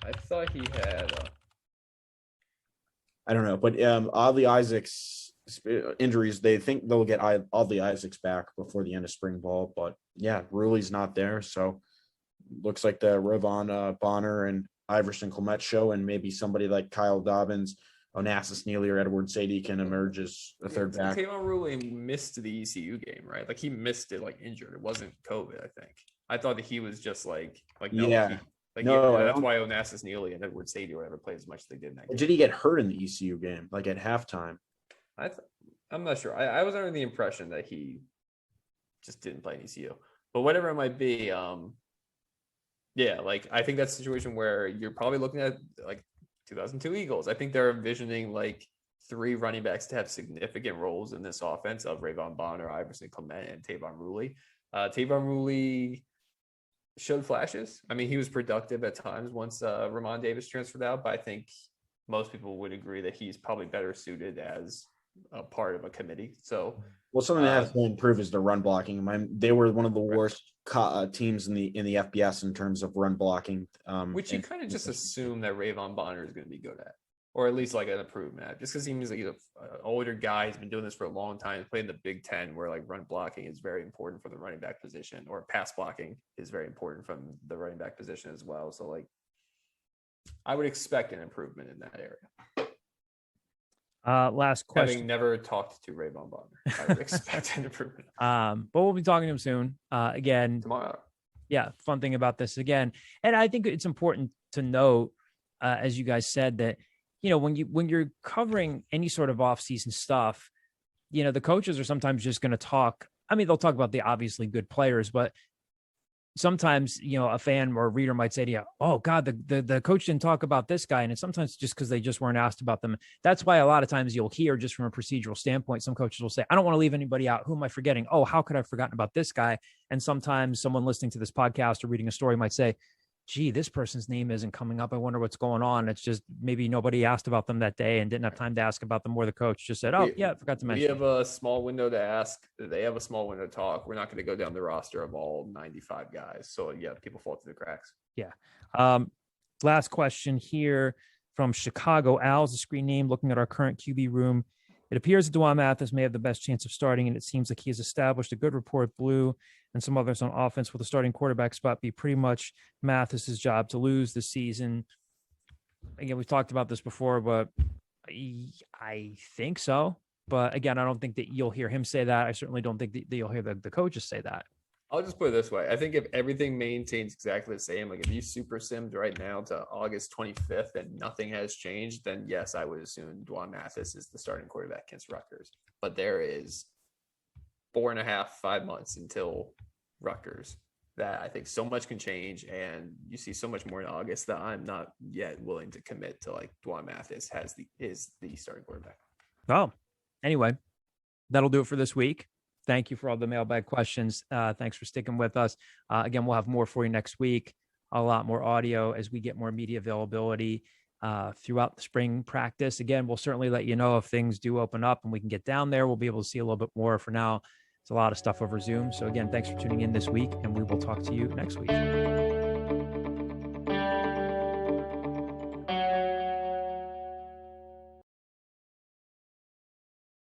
I thought he had. I don't know, but Audley Isaac's injuries, they think they'll get Audley Isaacs back before the end of spring ball, but yeah, Ruli's not there, so looks like the Ravon Bonner and Iverson Clement show, and maybe somebody like Kyle Dobbins, Onassis Neely, or Edward Sadie can emerge as a third back. Tavon Ruli missed the ECU game, right? Like he missed it, like injured. It wasn't COVID, I think. I thought that he was just like no. Yeah. That's why Onassis Neely and Edward Sadie or whatever played as much as they did in that game. Did he get hurt in the ECU game, like at halftime? I'm not sure. I was under the impression that he just didn't play in ECU, but whatever it might be, like I think that's a situation where you're probably looking at like 2002 Eagles. I think they're envisioning like 3 running backs to have significant roles in this offense of Ravon Bonner, Iverson Clement, and Tavon Ruli. Tavon Ruli showed flashes. I mean, he was productive at times once Ramon Davis transferred out, but I think most people would agree that he's probably better suited as a part of a committee. So, well, something that has to improve is the run blocking. They were one of the worst teams in the FBS in terms of run blocking. Which you kind of just assume that Ravon Bonner is going to be good at, or at least like an improvement at, just because he seems like he's an older guy. He's been doing this for a long time. He's played in the Big Ten, where like run blocking is very important for the running back position, or pass blocking is very important from the running back position as well. So like, I would expect an improvement in that area. Last question. Having never talked to Ravon Bonner, I would expect an improvement. But we'll be talking to him soon. Again, tomorrow. Yeah, fun thing about this again, and I think it's important to note, as you guys said, that when you're covering any sort of off-season stuff, the coaches are sometimes just going to talk I mean, they'll talk about the obviously good players, but sometimes, a fan or a reader might say to you, oh God, the coach didn't talk about this guy. And it's sometimes just because they just weren't asked about them. That's why a lot of times you'll hear, just from a procedural standpoint, some coaches will say, I don't want to leave anybody out. Who am I forgetting? Oh, how could I have forgotten about this guy? And sometimes someone listening to this podcast or reading a story might say, gee, this person's name isn't coming up. I wonder what's going on. It's just maybe nobody asked about them that day and didn't have time to ask about them, or the coach just said, oh, yeah, I forgot to mention. We have a small window to ask. They have a small window to talk. We're not going to go down the roster of all 95 guys. So, yeah, people fall through the cracks. Yeah. Last question here from Chicago. Al's the screen name. Looking at our current QB room, it appears that D'Wan Mathis may have the best chance of starting, and it seems like he has established a good rapport with Blue and some others on offense. Will the starting quarterback spot be pretty much Mathis's job to lose this season? Again, we've talked about this before, but I think so. But again, I don't think that you'll hear him say that. I certainly don't think that you'll hear the coaches say that. I'll just put it this way. I think if everything maintains exactly the same, like if you super simmed right now to August 25th and nothing has changed, then yes, I would assume D'Wan Mathis is the starting quarterback against Rutgers. But there is 4.5, 5 months until Rutgers that I think so much can change, and you see so much more in August that I'm not yet willing to commit to like D'Wan Mathis is the starting quarterback. Oh, anyway, that'll do it for this week. Thank you for all the mailbag questions. Thanks for sticking with us. Again, we'll have more for you next week, a lot more audio as we get more media availability throughout the spring practice. Again, we'll certainly let you know if things do open up and we can get down there. We'll be able to see a little bit more. For now, it's a lot of stuff over Zoom. So again, thanks for tuning in this week, and we will talk to you next week.